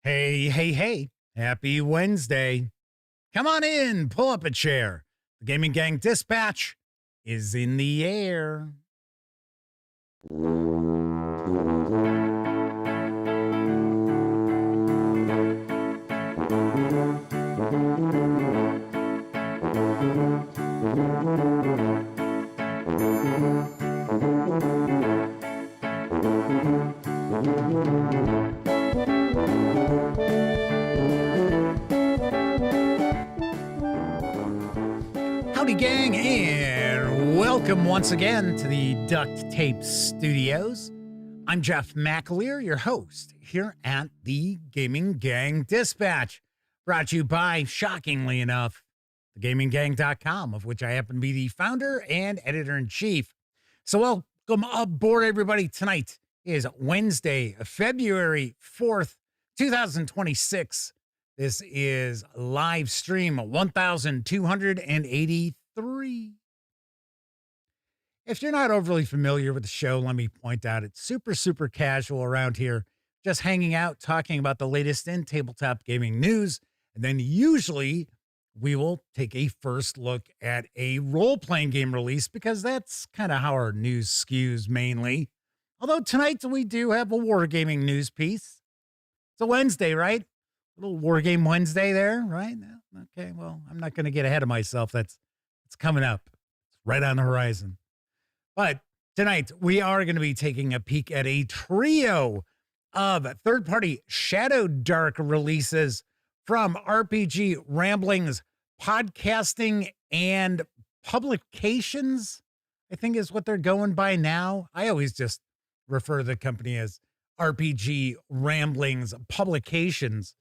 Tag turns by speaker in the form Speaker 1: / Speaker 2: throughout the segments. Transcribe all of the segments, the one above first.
Speaker 1: Hey, hey, hey. Happy Wednesday. Come on in, pull up a chair. The Gaming Gang Dispatch is in the air. Howdy, gang, and welcome once again to the Duct Tape Studios. I'm Jeff McAleer, your host here at the Gaming Gang Dispatch, brought to you by, shockingly enough, thegaminggang.com, of which I happen to be the founder and editor-in-chief. So welcome aboard, everybody. Tonight is Wednesday, February 4th, 2026. This is live stream 1283. If you're not overly familiar with the show, let me point out it's super casual around here, just hanging out, talking about the latest in tabletop gaming news. And then usually we will take a first look at a role-playing game release because that's kind of how our news skews mainly. Although tonight we do have a wargaming news piece. It's a Wednesday, right? A little Wargame Wednesday there, right? Okay, well, I'm not going to get ahead of myself. It's coming up. It's right on the horizon. But tonight, we are going to be taking a peek at a trio of third-party Shadowdark releases from RPG Ramblings, Podcasting, and Publications, I think is what they're going by now. I always just refer to the company as RPG Ramblings Publications.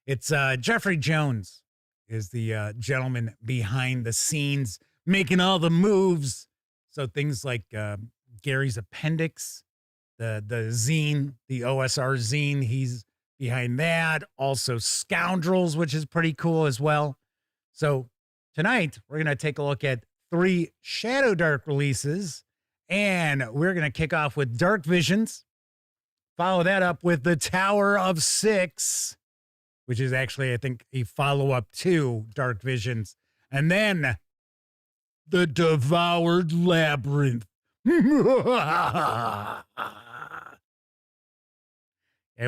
Speaker 1: It's Jeffrey Jones is the gentleman behind the scenes, making all the moves. So things like Gary's Appendix, the zine, the OSR zine, he's behind that. Also Scoundrels, which is pretty cool as well. So tonight, we're going to take a look at 3 Shadowdark releases, and we're going to kick off with Dark Visions, follow that up with The Tower of Six, which is actually, I think, a follow-up to Dark Visions. And then The Devoured Labyrinth. It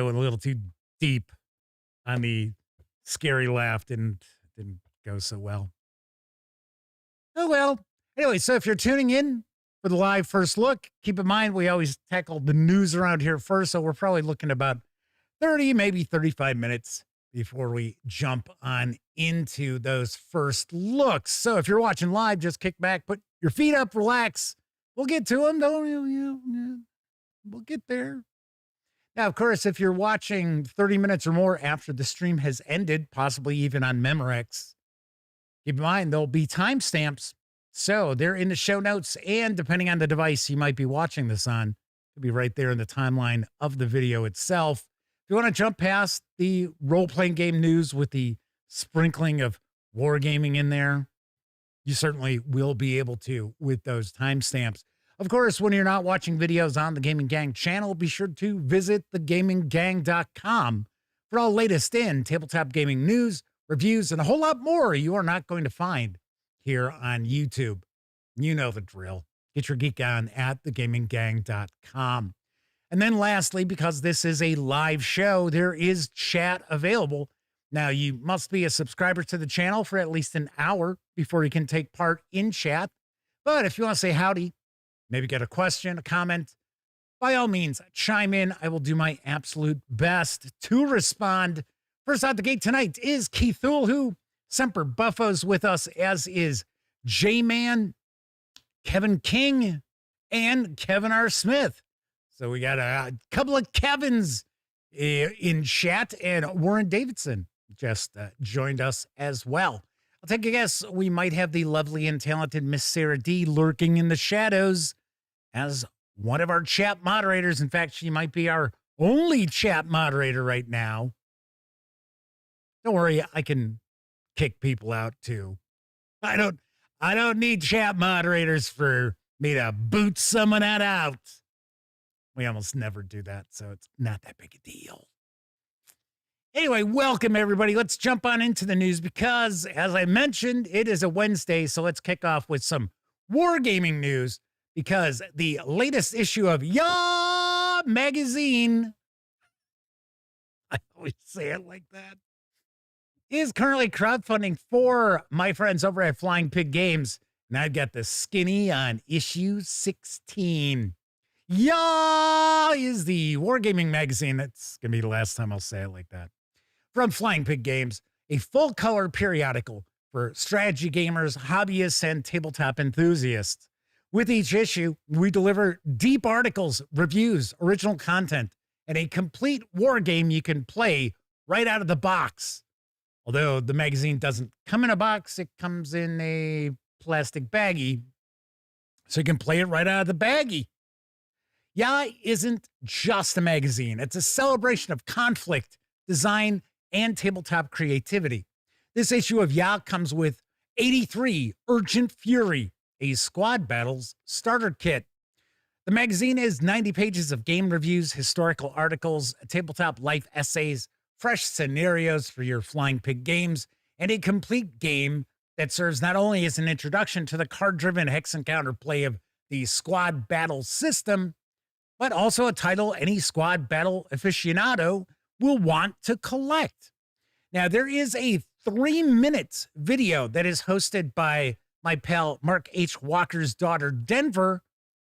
Speaker 1: went a little too deep on the scary laugh. Didn't go so well. Oh, well. Anyway, so if you're tuning in for the live first look, keep in mind we always tackle the news around here first, so we're probably looking about 30, maybe 35 minutes before we jump on into those first looks. So if you're watching live, just kick back, put your feet up, relax. We'll get to them. Don't you? We'll get there. Now, of course, if you're watching 30 minutes or more after the stream has ended, possibly even on Memorex, keep in mind there'll be timestamps. So they're in the show notes, and depending on the device you might be watching this on, it'll be right there in the timeline of the video itself. If you want to jump past the role-playing game news with the sprinkling of wargaming in there, you certainly will be able to with those timestamps. Of course, when you're not watching videos on the Gaming Gang channel, be sure to visit thegaminggang.com for all latest in tabletop gaming news, reviews, and a whole lot more you are not going to find here on YouTube. You know the drill. Get your geek on at thegaminggang.com. And then lastly, because this is a live show, there is chat available. Now, you must be a subscriber to the channel for at least an hour before you can take part in chat. But if you want to say howdy, maybe get a question, a comment, by all means, chime in. I will do my absolute best to respond. First out the gate tonight is Keithul, who Semper Buffos with us, as is J-Man, Kevin King, and Kevin R. Smith. So we got a couple of Kevins in chat, and Warren Davidson just joined us as well. I'll take a guess. We might have the lovely and talented Miss Sarah D lurking in the shadows as one of our chat moderators. In fact, she might be our only chat moderator right now. Don't worry, I can kick people out too. I don't need chat moderators for me to boot someone out. We almost never do that, so it's not that big a deal. Anyway, welcome everybody. Let's jump on into the news because, as I mentioned, it is a Wednesday, so let's kick off with some wargaming news because the latest issue of Ya magazine, I always say it like that, is currently crowdfunding for my friends over at Flying Pig Games, and I've got the skinny on issue 16. Ya is the wargaming magazine. That's going to be the last time I'll say it like that. From Flying Pig Games, a full-color periodical for strategy gamers, hobbyists, and tabletop enthusiasts. With each issue, we deliver deep articles, reviews, original content, and a complete war game you can play right out of the box. Although the magazine doesn't come in a box, it comes in a plastic baggie, so you can play it right out of the baggie. Ya isn't just a magazine. It's a celebration of conflict, design, and tabletop creativity. This issue of Ya comes with 83 Urgent Fury, a squad battles starter kit. The magazine is 90 pages of game reviews, historical articles, tabletop life essays, fresh scenarios for your Flying Pig games, and a complete game that serves not only as an introduction to the card-driven hex encounter play of the squad battle system, but also a title any squad battle aficionado will want to collect. Now, there is a 3-minute video that is hosted by my pal Mark H. Walker's daughter, Denver,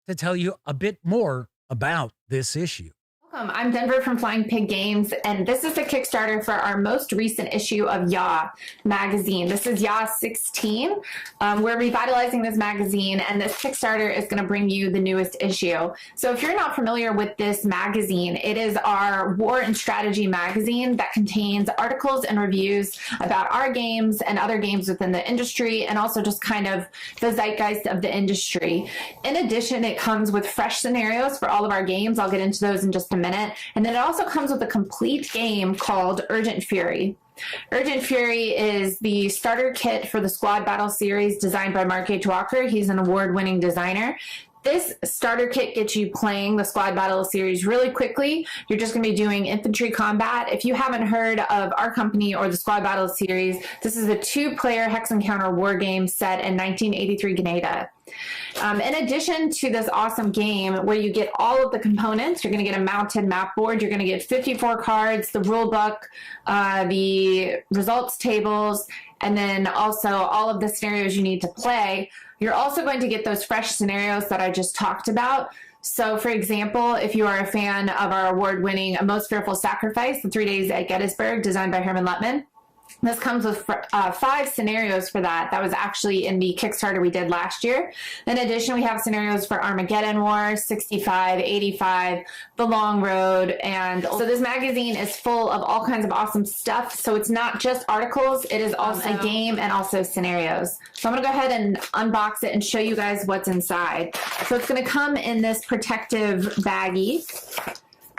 Speaker 1: to tell you a bit more about this issue.
Speaker 2: Welcome, I'm Denver from Flying Pig Games, and this is the Kickstarter for our most recent issue of Ya magazine. This is Ya 16. We're revitalizing this magazine, and this Kickstarter is going to bring you the newest issue. So if you're not familiar with this magazine, it is our war and strategy magazine that contains articles and reviews about our games and other games within the industry, and also just kind of the zeitgeist of the industry. In addition, it comes with fresh scenarios for all of our games. I'll get into those in just a minute. And then it also comes with a complete game called Urgent Fury. Urgent Fury is the starter kit for the Squad Battle series designed by Mark H. Walker. He's an award-winning designer. This starter kit gets you playing the Squad Battle series really quickly. You're just going to be doing infantry combat. If you haven't heard of our company or the Squad Battle series, this is a 2-player hex encounter war game set in 1983 Grenada. In addition to this awesome game where you get all of the components, you're going to get a mounted map board, you're going to get 54 cards, the rule book, the results tables, and then also all of the scenarios you need to play. You're also going to get those fresh scenarios that I just talked about. So, for example, if you are a fan of our award-winning A Most Fearful Sacrifice, the 3 Days at Gettysburg, designed by Herman Luttman, this comes with 5 scenarios for that. That was actually in the Kickstarter we did last year. In addition, we have scenarios for Armageddon War, 65, 85, The Long Road. And so this magazine is full of all kinds of awesome stuff. So it's not just articles, it is also a game and also scenarios. So I'm going to go ahead and unbox it and show you guys what's inside. So it's going to come in this protective baggie.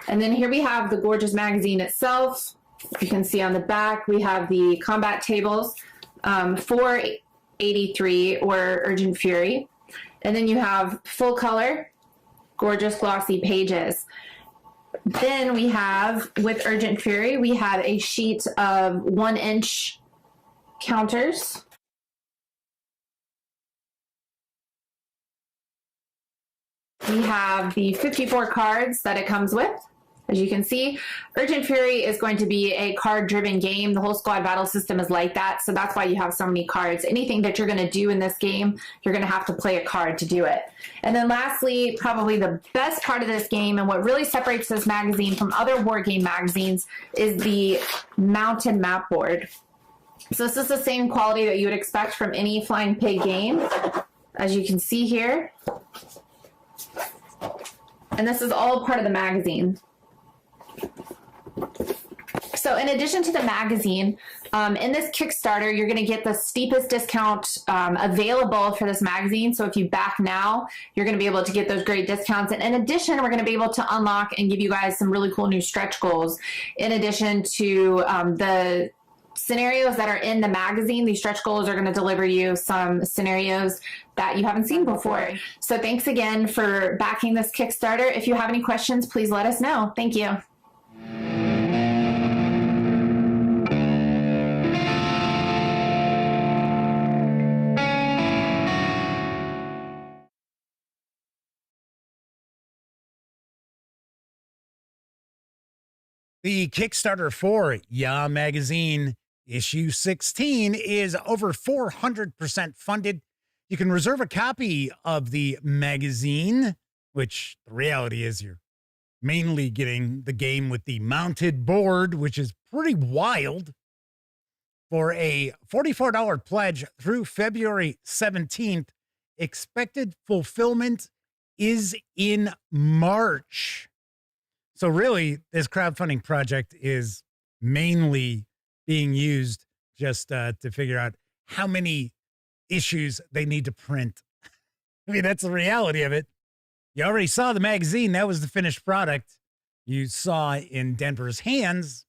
Speaker 2: And then here we have the gorgeous magazine itself. You can see on the back, we have the combat tables for 83 or Urgent Fury. And then you have full color, gorgeous glossy pages. Then we have, with Urgent Fury, we have a sheet of 1-inch counters. We have the 54 cards that it comes with. As you can see, Urgent Fury is going to be a card-driven game. The whole squad battle system is like that, so that's why you have so many cards. Anything that you're going to do in this game, you're going to have to play a card to do it. And then lastly, probably the best part of this game and what really separates this magazine from other war game magazines is the mounted map board. So this is the same quality that you would expect from any Flying Pig game, as you can see here. And this is all part of the magazine. So in addition to the magazine, in this Kickstarter, you're going to get the steepest discount available for this magazine. So if you back now, you're going to be able to get those great discounts. And in addition, we're going to be able to unlock and give you guys some really cool new stretch goals. In addition to the scenarios that are in the magazine, these stretch goals are going to deliver you some scenarios that you haven't seen before. So thanks again for backing this Kickstarter. If you have any questions, please let us know. Thank you.
Speaker 1: The Kickstarter for Yeah Magazine issue 16 is over 400% funded. You can reserve a copy of the magazine, which the reality is you're mainly getting the game with the mounted board, which is pretty wild, for a $44 pledge through February 17th. Expected fulfillment is in March. So really, this crowdfunding project is mainly being used just to figure out how many issues they need to print. I mean, that's the reality of it. You already saw the magazine. That was the finished product you saw in Denver's hands.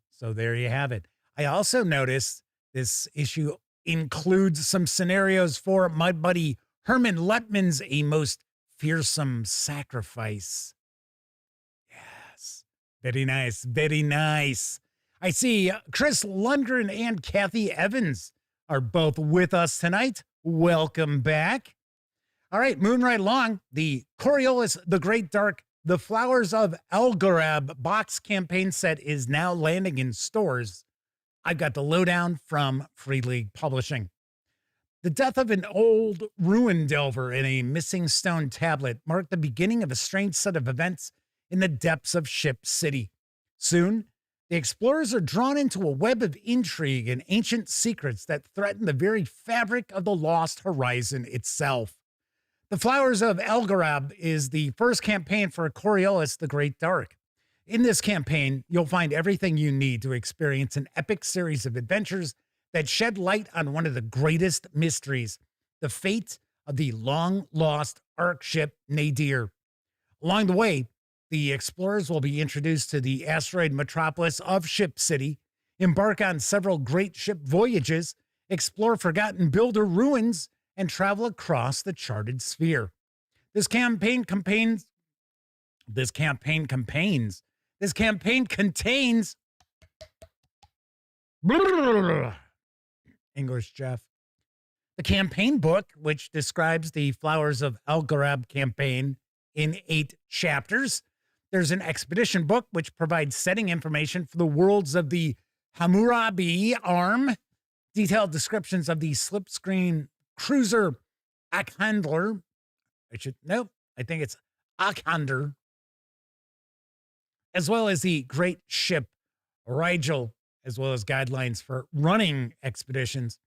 Speaker 1: So there you have it. I also noticed this issue includes some scenarios for my buddy Herman Lettman's A Most Fearsome Sacrifice. Yes. Very nice. Very nice. I see Chris Lundgren and Kathy Evans are both with us tonight. Welcome back. All right, moving right along. The Coriolis, the Great Dark, the Flowers of Elgarab box campaign set is now landing in stores. I've got the lowdown from Free League Publishing. The death of an old ruin delver in a missing stone tablet marked the beginning of a strange set of events in the depths of Ship City. Soon, the explorers are drawn into a web of intrigue and ancient secrets that threaten the very fabric of the Lost Horizon itself. The Flowers of Elgarab is the first campaign for Coriolis, the Great Dark. In this campaign, you'll find everything you need to experience an epic series of adventures that shed light on one of the greatest mysteries, the fate of the long-lost Ark ship Nadir. Along the way, the explorers will be introduced to the asteroid metropolis of Ship City, embark on several great ship voyages, explore forgotten builder ruins, and travel across the charted sphere. This campaign contains English, Jeff. The campaign book, which describes the Flowers of Elgarab campaign in 8 chapters. There's an expedition book, which provides setting information for the worlds of the Hammurabi Arm, detailed descriptions of the slipstream cruiser Akhandler. I think it's Akhander, as well as the great ship Rigel, as well as guidelines for running expeditions.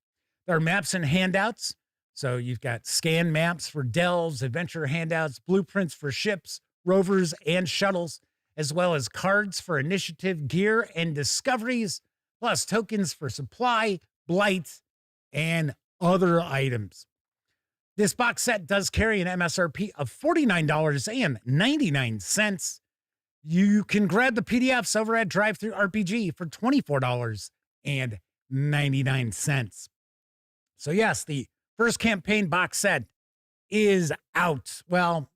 Speaker 1: There are maps and handouts. So you've got scan maps for delves, adventure handouts, blueprints for ships, rovers, and shuttles, as well as cards for initiative, gear, and discoveries, plus tokens for supply, blight, and other items. This box set does carry an MSRP of $49.99. You can grab the PDFs over at DriveThruRPG for $24.99. So yes, the first campaign box set is out. Well,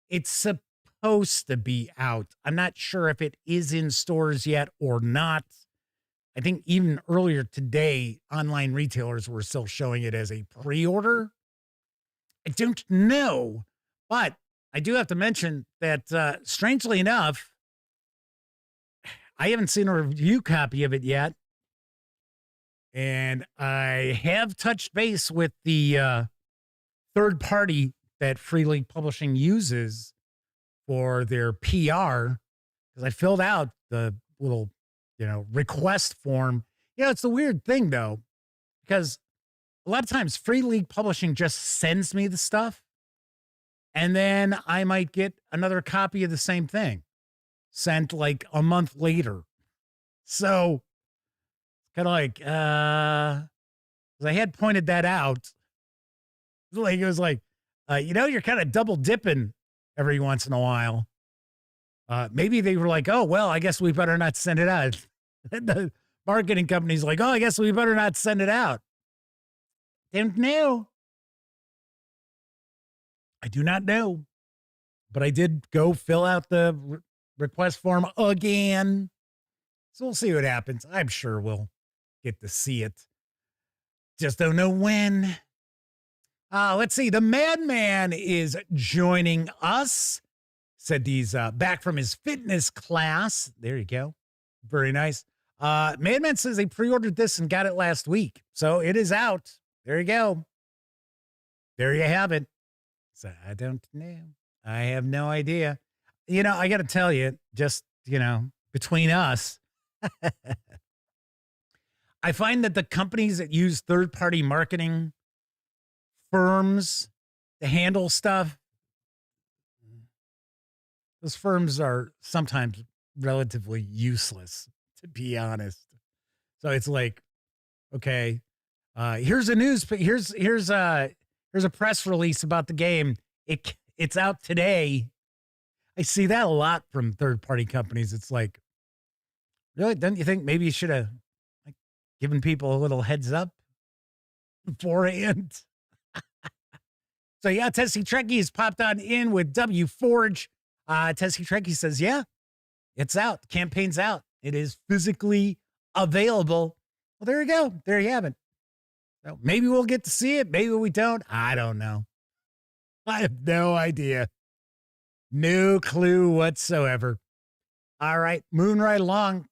Speaker 1: it's supposed to be out. I'm not sure if it is in stores yet or not. I think even earlier today, online retailers were still showing it as a pre-order. I don't know, but I do have to mention that, strangely enough, I haven't seen a review copy of it yet. And I have touched base with the third party that Free League Publishing uses for their PR, because I filled out the little, request form. It's the weird thing, though, because a lot of times Free League Publishing just sends me the stuff, and then I might get another copy of the same thing sent like a month later. So kind of like, 'cause I had pointed that out. It was like, you're kind of double dipping every once in a while. Maybe they were like, oh, well, I guess we better not send it out. The marketing company's like, oh, I guess we better not send it out. Don't know. I do not know. But I did go fill out the request form again. So we'll see what happens. I'm sure we'll get to see it. Just don't know when. Let's see. The Madman is joining us. said he's back from his fitness class. There you go. Very nice. Madman says they pre-ordered this and got it last week. So it is out. There you go. There you have it. So I don't know. I have no idea. You know, I got to tell you, just, you know, between us, I find that the companies that use third-party marketing firms to handle stuff, those firms are sometimes relatively useless, to be honest. So it's like, okay, here's a press release about the game. It's out today. I see that a lot from third-party companies. It's like, really? Don't you think maybe you should have like given people a little heads up beforehand? So yeah, Tessie Trekkie has popped on in with W Forge. Tessie Trekkie says, yeah, it's out. The campaign's out. It is physically available. Well, there you go. There you have it. So maybe we'll get to see it. Maybe we don't. I don't know. I have no idea. No clue whatsoever. All right, moving right along.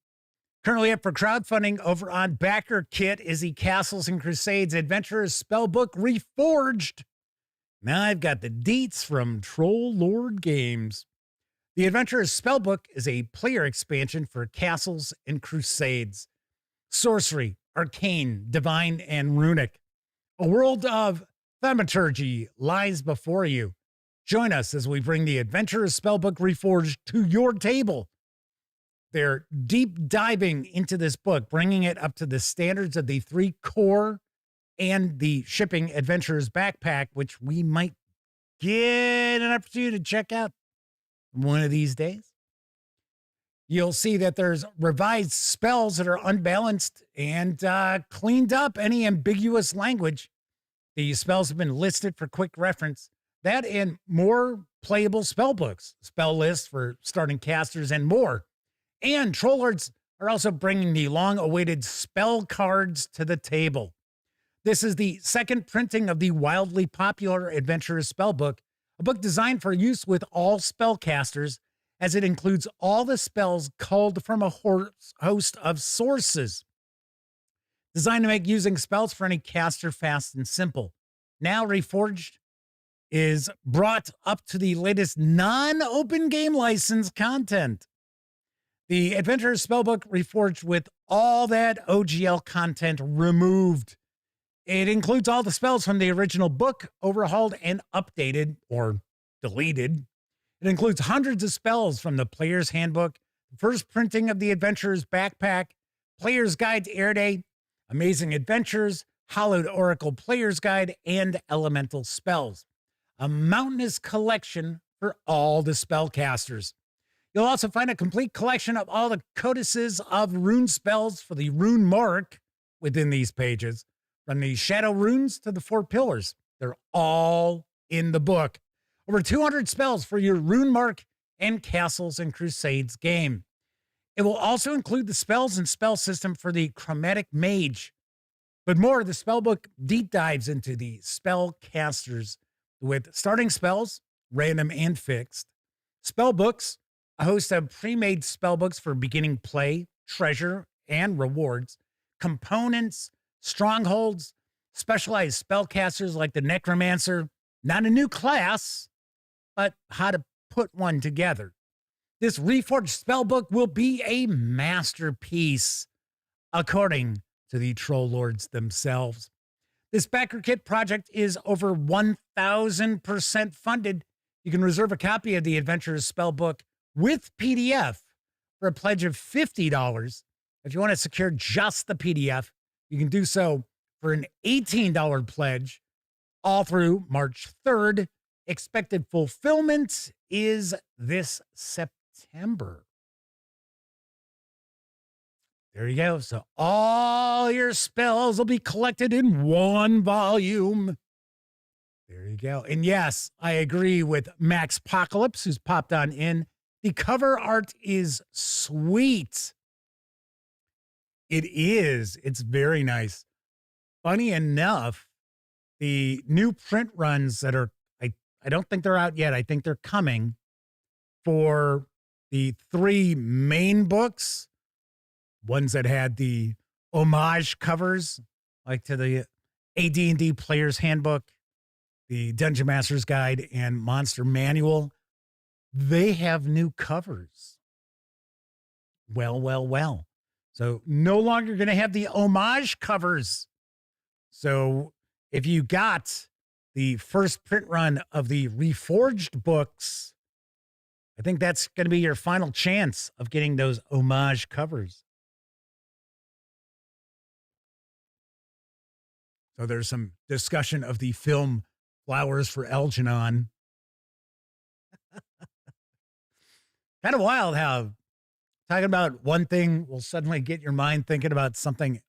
Speaker 1: Currently up for crowdfunding over on BackerKit is the Castles and Crusades Adventurers Spellbook Reforged. Now I've got the deets from Troll Lord Games. The Adventurers Spellbook is a player expansion for Castles and Crusades. Sorcery, arcane, divine, and runic. A world of thaumaturgy lies before you. Join us as we bring the Adventurers Spellbook Reforged to your table. They're deep diving into this book, bringing it up to the standards of the 3 core and the shipping Adventurers Backpack, which we might get an opportunity to check out one of these days. You'll see that there's revised spells that are unbalanced and cleaned up any ambiguous language. The spells have been listed for quick reference. That and more playable spell books, spell lists for starting casters, and more. And Trollords are also bringing the long-awaited spell cards to the table. This is the second printing of the wildly popular Adventurers Spellbook, a book designed for use with all spellcasters, as it includes all the spells culled from a host of sources. Designed to make using spells for any caster fast and simple. Now Reforged is brought up to the latest non-open game license content. The Adventurers Spellbook Reforged with all that OGL content removed. It includes all the spells from the original book, overhauled and updated or deleted. It includes hundreds of spells from the Player's Handbook, the first printing of the Adventurer's Backpack, Player's Guide to Airday, Amazing Adventures, Hallowed Oracle Player's Guide, and Elemental Spells. A mountainous collection for all the spellcasters. You'll also find a complete collection of all the codices of rune spells for the rune mark within these pages, from the shadow runes to the 4 pillars. They're all in the book. Over 200 spells for your rune mark and Castles and Crusades game. It will also include the spells and spell system for the Chromatic Mage. But more, the spellbook deep dives into the spellcasters with starting spells, random and fixed, spell books, a host of pre-made spell books for beginning play, treasure, and rewards, components, strongholds, specialized spellcasters like the Necromancer, not a new class, but how to put one together. This Reforged spellbook will be a masterpiece, according to the Troll Lords themselves. This BackerKit project is over 1,000% funded. You can reserve a copy of the Adventurers Spellbook with PDF for a pledge of $50. If you want to secure just the PDF, you can do so for an $18 pledge all through March 3rd. Expected fulfillment is this September. There you go. So all your spells will be collected in one volume. There you go. And yes, I agree with Max Apocalypse, who's popped on in. The cover art is sweet. It is. It's very nice. Funny enough, the new print runs that are, I don't think they're out yet. I think they're coming. for the 3 main books, ones that had the homage covers, like to the AD&D Player's Handbook, the Dungeon Master's Guide, and Monster Manual, they have new covers. Well. So no longer going to have the homage covers. So if you got the first print run of the Reforged books, I think that's going to be your final chance of getting those homage covers. So there's some discussion of the film Flowers for Algernon. Kind of wild how talking about one thing will suddenly get your mind thinking about something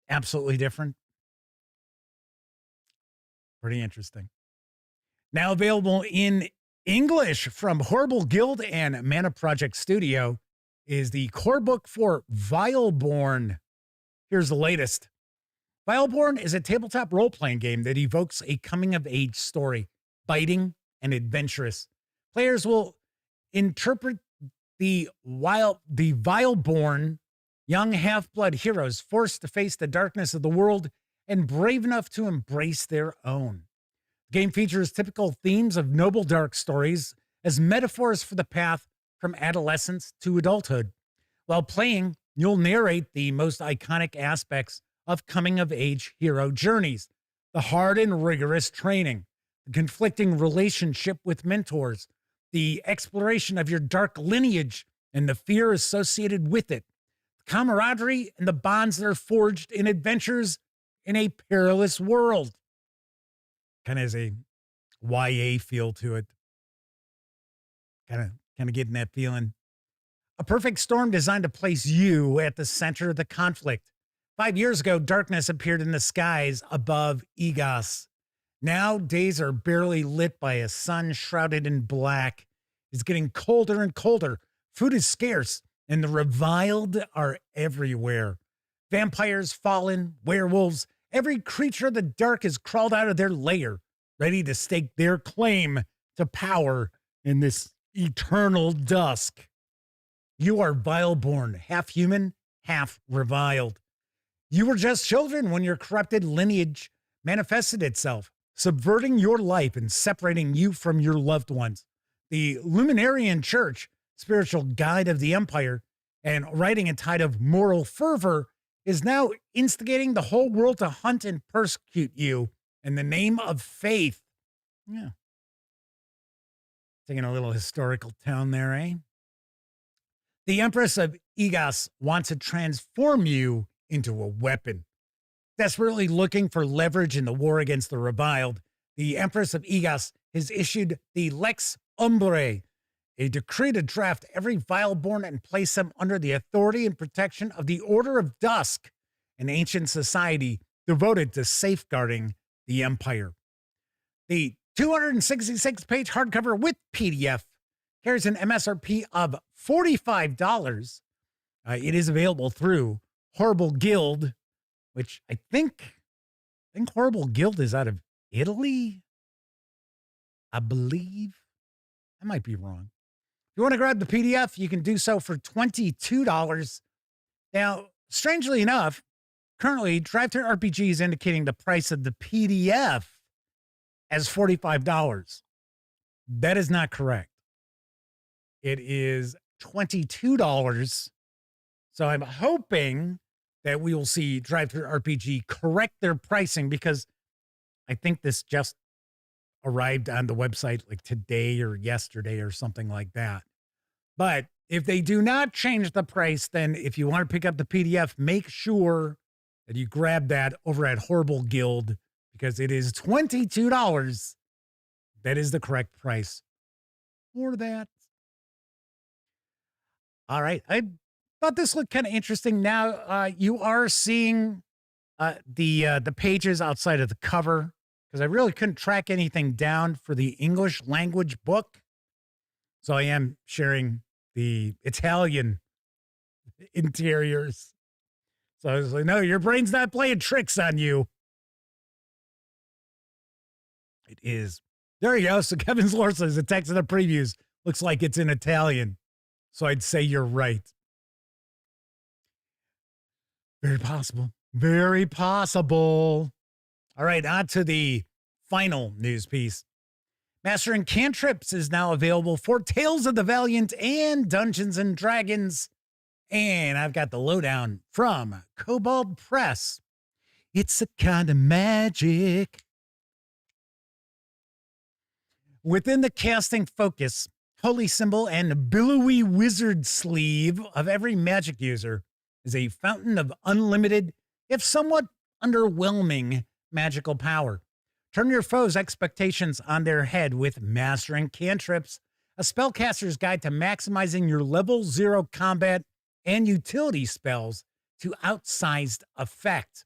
Speaker 1: absolutely different. Pretty interesting. Now available in English from Horrible Guild and Mana Project Studio is the core book for Vileborn. Here's the latest. Vileborn is a tabletop role-playing game that evokes a coming-of-age story, biting and adventurous. Players will interpret the Vileborn, young half-blood heroes forced to face the darkness of the world and brave enough to embrace their own. The game features typical themes of noble dark stories as metaphors for the path from adolescence to adulthood. While playing, you'll narrate the most iconic aspects of coming-of-age hero journeys, the hard and rigorous training, the conflicting relationship with mentors, the exploration of your dark lineage and the fear associated with it, the camaraderie and the bonds that are forged in adventures in a perilous world. Kind of has a YA feel to it. Kind of getting that feeling. A perfect storm designed to place you at the center of the conflict. 5 years ago, darkness appeared in the skies above Egos. Now, days are barely lit by a sun shrouded in black. It's getting colder and colder. Food is scarce, and the reviled are everywhere. Vampires, fallen, werewolves, every creature of the dark has crawled out of their lair, ready to stake their claim to power in this eternal dusk. You are Vileborn, half human, half reviled. You were just children when your corrupted lineage manifested itself, subverting your life and separating you from your loved ones. The Luminarian Church, spiritual guide of the Empire, and riding a tide of moral fervor, is now instigating the whole world to hunt and persecute you in the name of faith. Yeah. Taking a little historical tone there, eh? The Empress of Egos wants to transform you into a weapon. Desperately looking for leverage in the war against the reviled, the Empress of Egos has issued the Lex Umbrae, a decree to draft every Vileborn and place them under the authority and protection of the Order of Dusk, an ancient society devoted to safeguarding the Empire. The 266-page hardcover with PDF carries an MSRP of $45. It is available through Horrible Guild, which I think Horrible Guild is out of Italy, I believe. I might be wrong. If you want to grab the PDF, you can do so for $22. Now, strangely enough, currently, DriveThruRPG is indicating the price of the PDF as $45. That is not correct. It is $22. So I'm hoping that we will see DriveThruRPG correct their pricing, because I think this just arrived on the website like today or yesterday or something like that. But if they do not change the price, then if you want to pick up the PDF, make sure that you grab that over at Horrible Guild, because it is $22. That is the correct price for that. All right. I thought this looked kind of interesting. Now you are seeing the pages outside of the cover, because I really couldn't track anything down for the English language book. So I am sharing the Italian interiors. So I was like, no, your brain's not playing tricks on you. It is. There you go. So Kevin's Lore says the text of the previews Looks like it's in Italian. So I'd say you're right. Very possible. Very possible. All right, on to the final news piece. Mastering Cantrips is now available for Tales of the Valiant and Dungeons and Dragons. And I've got the lowdown from Kobold Press. It's a kind of magic. Within the casting focus, holy symbol, and billowy wizard sleeve of every magic user is a fountain of unlimited, if somewhat underwhelming, magical power. Turn your foes' expectations on their head with Mastering Cantrips, a spellcaster's guide to maximizing your level 0 combat and utility spells to outsized effect.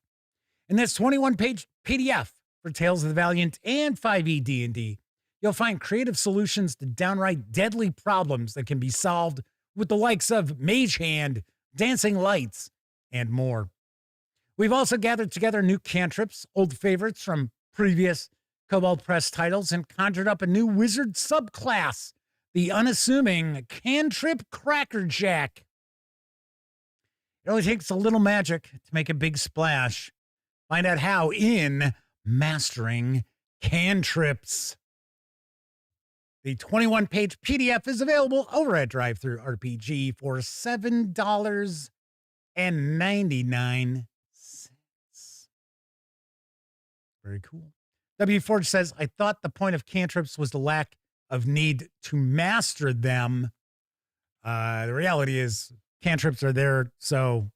Speaker 1: In this 21-page PDF for Tales of the Valiant and 5e D&D, you'll find creative solutions to downright deadly problems that can be solved with the likes of Mage Hand, Dancing Lights, and more. We've also gathered together new cantrips, old favorites from previous Kobold Press titles, and conjured up a new wizard subclass, the unassuming Cantrip Crackerjack. It only takes a little magic to make a big splash. Find out how in Mastering Cantrips. The 21-page PDF is available over at DriveThruRPG for $7.99. Very cool. W. Forge says, I thought the point of cantrips was the lack of need to master them. The reality is cantrips are there so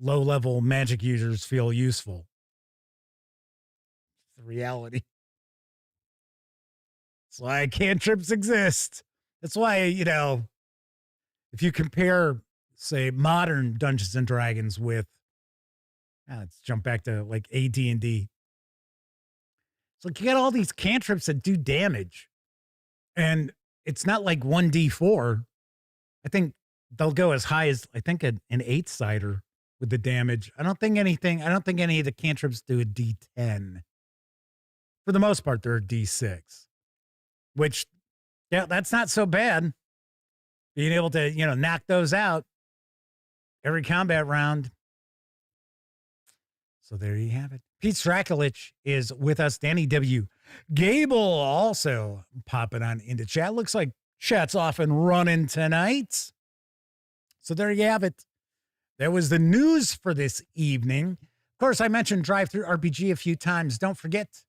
Speaker 1: low-level magic users feel useful. It's the reality. That's why cantrips exist. That's why, if you compare, say, modern Dungeons and Dragons with, let's jump back to like AD&D. So you got all these cantrips that do damage, and it's not like 1d4. I think they'll go as high as, I think, an 8-sider with the damage. I don't think any of the cantrips do a d10. For the most part, they're a d6. Which, yeah, that's not so bad. Being able to, knock those out every combat round. So there you have it. Pete Strakulich is with us. Danny W. Gable also popping on into chat. Looks like chat's off and running tonight. So there you have it. That was the news for this evening. Of course, I mentioned DriveThruRPG a few times. Don't forget,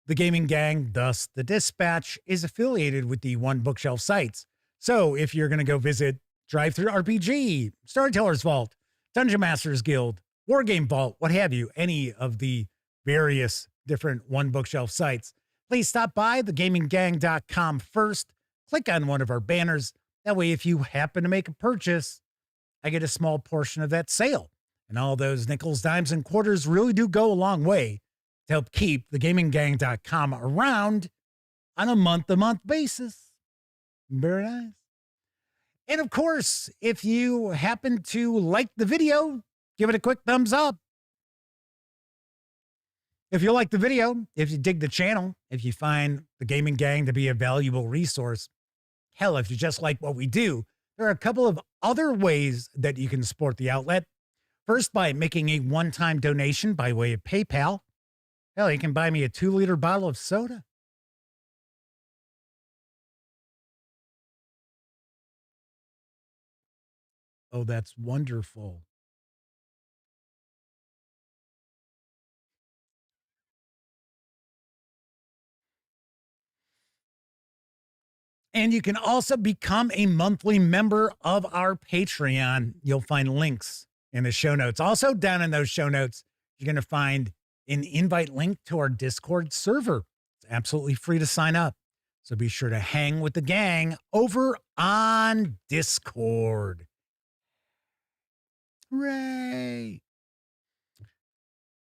Speaker 1: the gaming gang, thus the Dispatch, is affiliated with the One Bookshelf sites. So if you're going to go visit DriveThruRPG, Storyteller's Vault, Dungeon Masters Guild, Wargame Vault, what have you, any of the various different One Bookshelf sites, please stop by thegaminggang.com first. Click on one of our banners. That way, if you happen to make a purchase, I get a small portion of that sale. And all those nickels, dimes, and quarters really do go a long way to help keep thegaminggang.com around on a month-to-month basis. Very nice. And of course, if you happen to like the video, give it a quick thumbs up. If you like the video, if you dig the channel, if you find the Gaming Gang to be a valuable resource, hell, if you just like what we do, there are a couple of other ways that you can support the outlet. First, by making a one-time donation by way of PayPal. Hell, you can buy me a 2-liter bottle of soda. Oh, that's wonderful. And you can also become a monthly member of our Patreon. You'll find links in the show notes. Also, down in those show notes, you're going to find an invite link to our Discord server. It's absolutely free to sign up. So be sure to hang with the gang over on Discord. Hooray.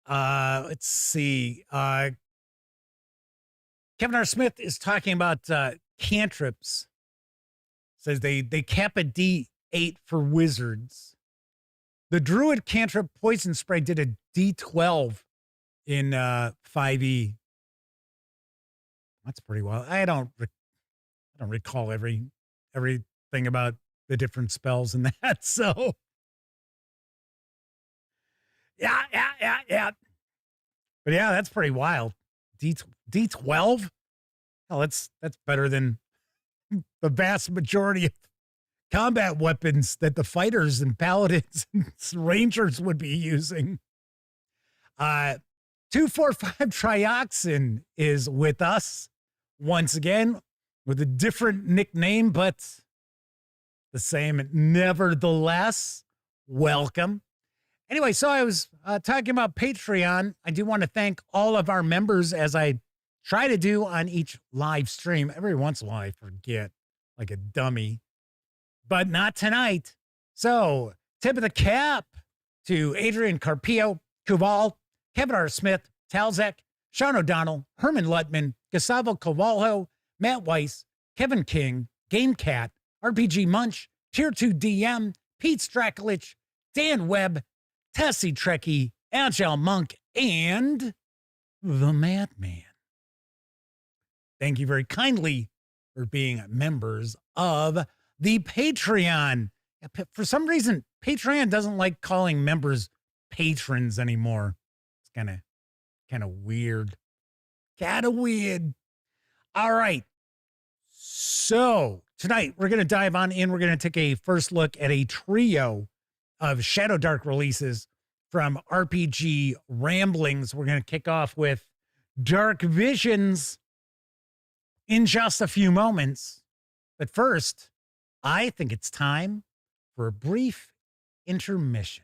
Speaker 1: Let's see. Kevin R. Smith is talking about cantrips. Says they cap a D8 for wizards. The Druid cantrip poison spray did a D12 in 5e. That's pretty well. I don't recall every everything about the different spells and that. So yeah. But yeah, that's pretty wild. D12? Oh, that's better than the vast majority of combat weapons that the fighters and paladins and rangers would be using. 245 Trioxin is with us once again with a different nickname, but the same nevertheless. Welcome. Anyway, so I was talking about Patreon. I do want to thank all of our members, as I try to do on each live stream. Every once in a while I forget, like a dummy, but not tonight. So tip of the cap to Adrian Carpio, Kuval, Kevin R. Smith, Talzek, Sean O'Donnell, Herman Lutman, Gustavo Cavalho, Matt Weiss, Kevin King, Game Cat, RPG Munch, Tier 2 DM, Pete Strakulich, Dan Webb, Tessie Trekkie, Agile Monk, and the Madman. Thank you very kindly for being members of the Patreon. For some reason, Patreon doesn't like calling members patrons anymore. It's kind of weird. Kind of weird. All right. So tonight we're going to dive on in. We're going to take a first look at a trio of Shadowdark releases from RPG Ramblings. We're going to kick off with Dark Visions in just a few moments. But first, I think it's time for a brief intermission.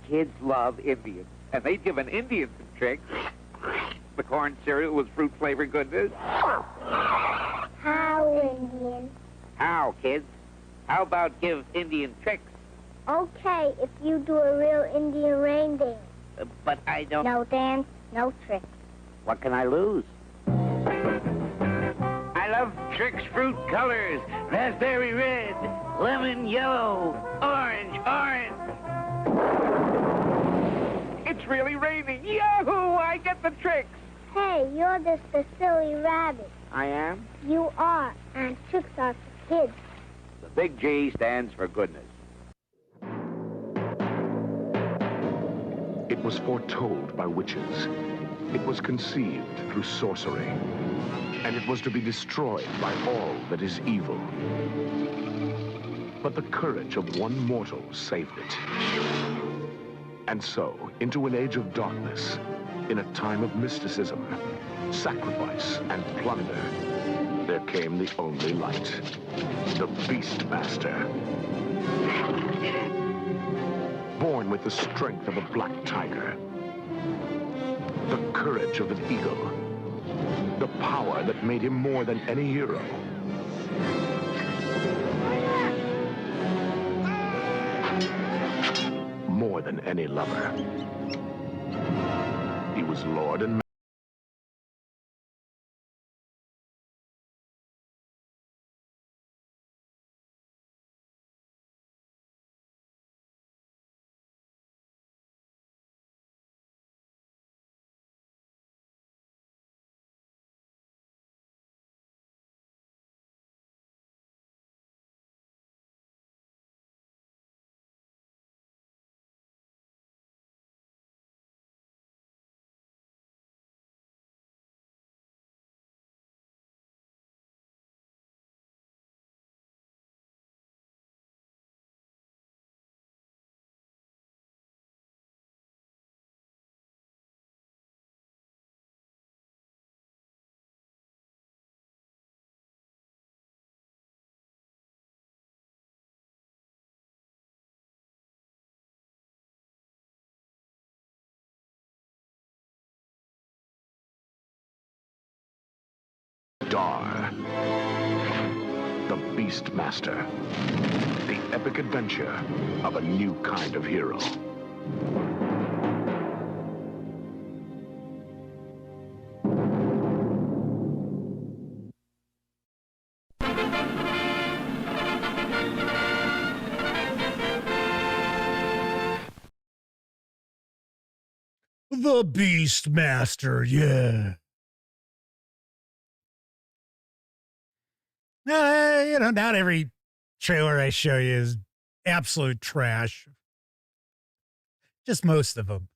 Speaker 3: Kids love Indians, and they'd given Indians some tricks. The corn cereal was fruit-flavored goodness.
Speaker 4: How, Indian?
Speaker 3: How, kids? How about give Indian tricks?
Speaker 4: Okay, if you do a real Indian rain dance.
Speaker 3: But I don't...
Speaker 4: No dance, no tricks.
Speaker 3: What can I lose? I love tricks, fruit colors. Raspberry red, lemon yellow, orange. It's really raining. Yahoo! I get the tricks.
Speaker 4: Hey, you're just a silly rabbit.
Speaker 3: I am?
Speaker 4: You are, and tricks are for kids.
Speaker 3: The big G stands for goodness.
Speaker 5: It was foretold by witches. It was conceived through sorcery. And it was to be destroyed by all that is evil. But the courage of one mortal saved it. And so, into an age of darkness, in a time of mysticism, sacrifice, and plunder, there came the only light, the Beastmaster. Born with the strength of a black tiger, the courage of an eagle, the power that made him more than any hero. More than any lover. He was Lord and Dar, the Beastmaster, the epic adventure of a new kind of hero.
Speaker 1: The Beastmaster, yeah. Not every trailer I show you is absolute trash. Just most of them.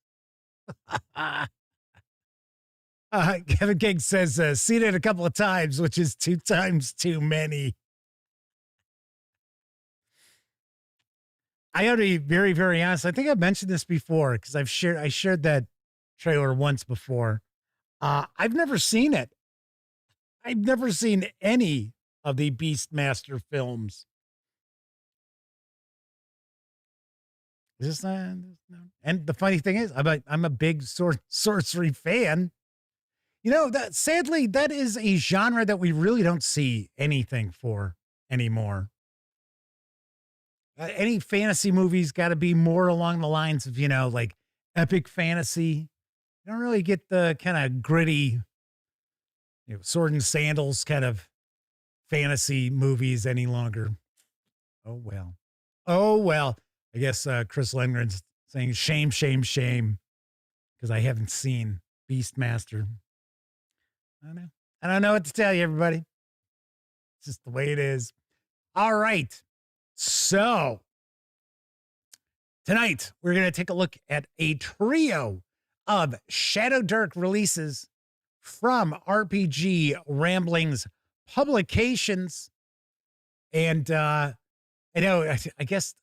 Speaker 1: Kevin King says, seen it a couple of times, which is 2 times too many. I gotta be very, very honest. I think I've mentioned this before because I shared that trailer once before. I've never seen it. I've never seen any of the Beastmaster films. Is this not? No. And the funny thing is, I'm a big sorcery fan. Sadly, that is a genre that we really don't see anything for anymore. Any fantasy movies got to be more along the lines of, like epic fantasy. You don't really get the kind of gritty, sword and sandals kind of fantasy movies any longer. Oh, well. I guess Chris Lundgren's saying shame, shame, shame because I haven't seen Beastmaster. I don't know what to tell you, everybody. It's just the way it is. All right. So tonight we're going to take a look at a trio of Shadowdark releases from RPG Ramblings Publications. And I guess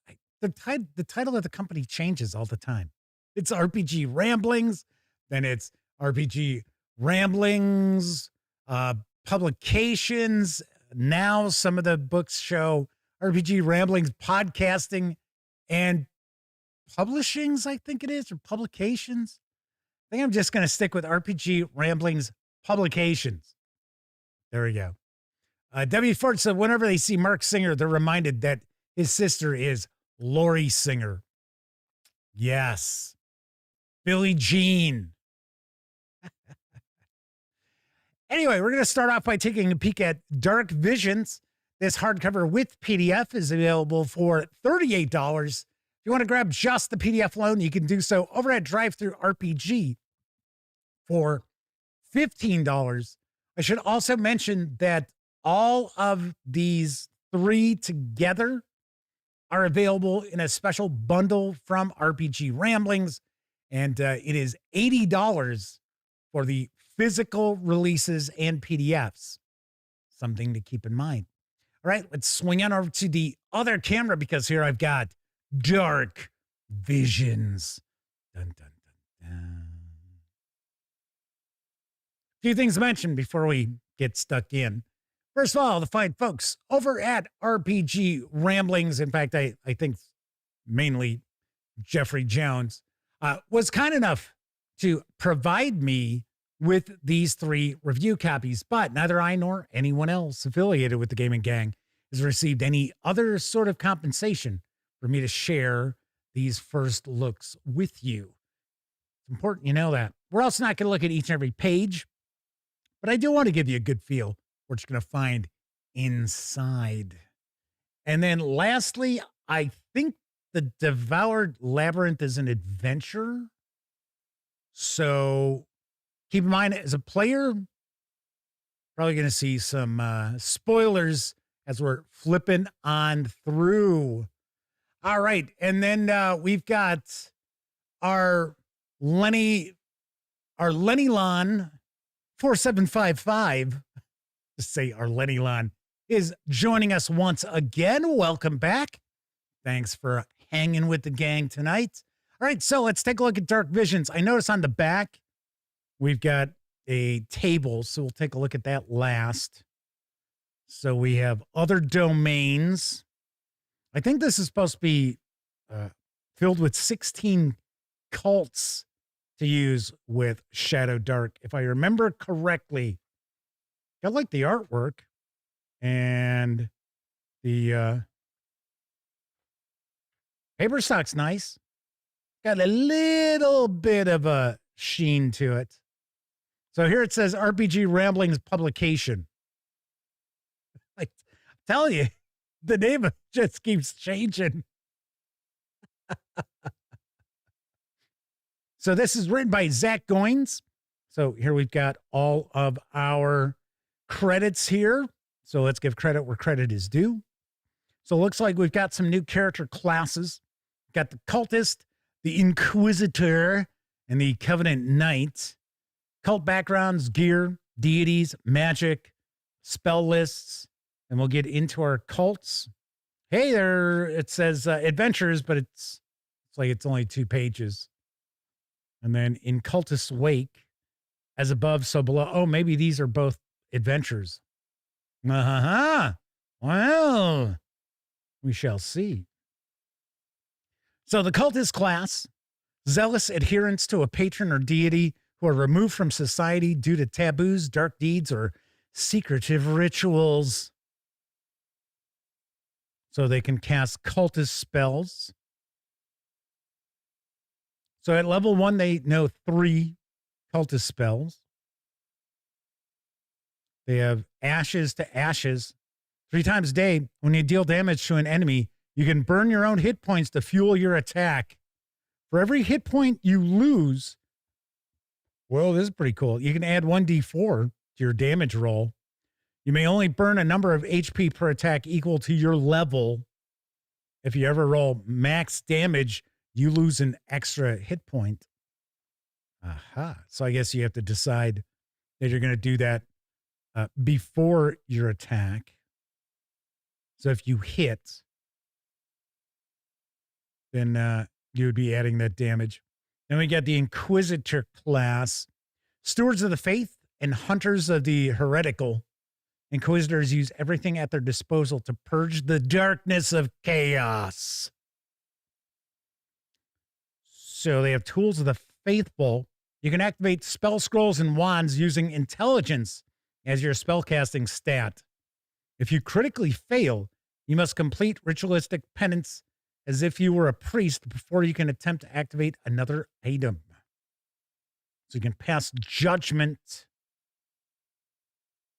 Speaker 1: the title of the company changes all the time. It's RPG Ramblings, then it's RPG Ramblings Publications. Now some of the books show RPG Ramblings Podcasting and Publishings, I think it is, or Publications. I think I'm just going to stick with RPG Ramblings Publications. There we go. W. Ford said whenever they see Mark Singer, they're reminded that his sister is Lori Singer. Yes. Billie Jean. Anyway, we're going to start off by taking a peek at Dark Visions. This hardcover with PDF is available for $38. If you want to grab just the PDF alone, you can do so over at DriveThruRPG for $15. I should also mention that all of these 3 together are available in a special bundle from RPG Ramblings, and it is $80 for the physical releases and PDFs. Something to keep in mind. All right, let's swing on over to the other camera because here I've got Dark Visions. Dun, dun, dun, dun. A few things to mention before we get stuck in. First of all, the fine folks over at RPG Ramblings, in fact, I think mainly Jeffrey Jones, was kind enough to provide me with these 3 review copies, but neither I nor anyone else affiliated with the Gaming Gang has received any other sort of compensation for me to share these first looks with you. It's important you know that. We're also not going to look at each and every page, but I do want to give you a good feel what you're going to find inside. And then lastly, I think the Devoured Labyrinth is an adventure. So keep in mind, as a player, probably going to see some spoilers as we're flipping on through. All right. And then we've got our Lon 4755, to say our Lon, is joining us once again. Welcome back. Thanks for hanging with the gang tonight. All right, so let's take a look at Dark Visions. I notice on the back, we've got a table, so we'll take a look at that last. So we have other domains. I think this is supposed to be filled with 16 cults to use with Shadowdark, if I remember correctly. I like the artwork and the paper stock's nice. Got a little bit of a sheen to it. So here it says RPG Ramblings Publication. Like, I'm telling you, the name just keeps changing. So this is written by Zach Goins. So here we've got all of our credits here. So let's give credit where credit is due. So it looks like we've got some new character classes. We've got the Cultist, the Inquisitor, and the Covenant Knight. Cult backgrounds, gear, deities, magic, spell lists, and we'll get into our cults. Hey there, it says adventures, but it's like it's only 2 pages. And then in Cultist's Wake, as above, so below. Oh, maybe these are both adventures. Well, we shall see. So the Cultist class, zealous adherents to a patron or deity who are removed from society due to taboos, dark deeds, or secretive rituals. So they can cast cultist spells. So at level 1, they know 3 cultist spells. They have Ashes to Ashes. 3 times a day, when you deal damage to an enemy, you can burn your own hit points to fuel your attack. For every hit point you lose, well, this is pretty cool. You can add 1d4 to your damage roll. You may only burn a number of HP per attack equal to your level. If you ever roll max damage, you lose an extra hit point. Aha. So I guess you have to decide that you're going to do that before your attack. So if you hit, then you would be adding that damage. Then we got the Inquisitor class. Stewards of the Faith and Hunters of the Heretical. Inquisitors use everything at their disposal to purge the darkness of chaos. So they have Tools of the Faithful. You can activate spell scrolls and wands using intelligence as your spellcasting stat. If you critically fail, you must complete ritualistic penance as if you were a priest before you can attempt to activate another item. So you can pass judgment.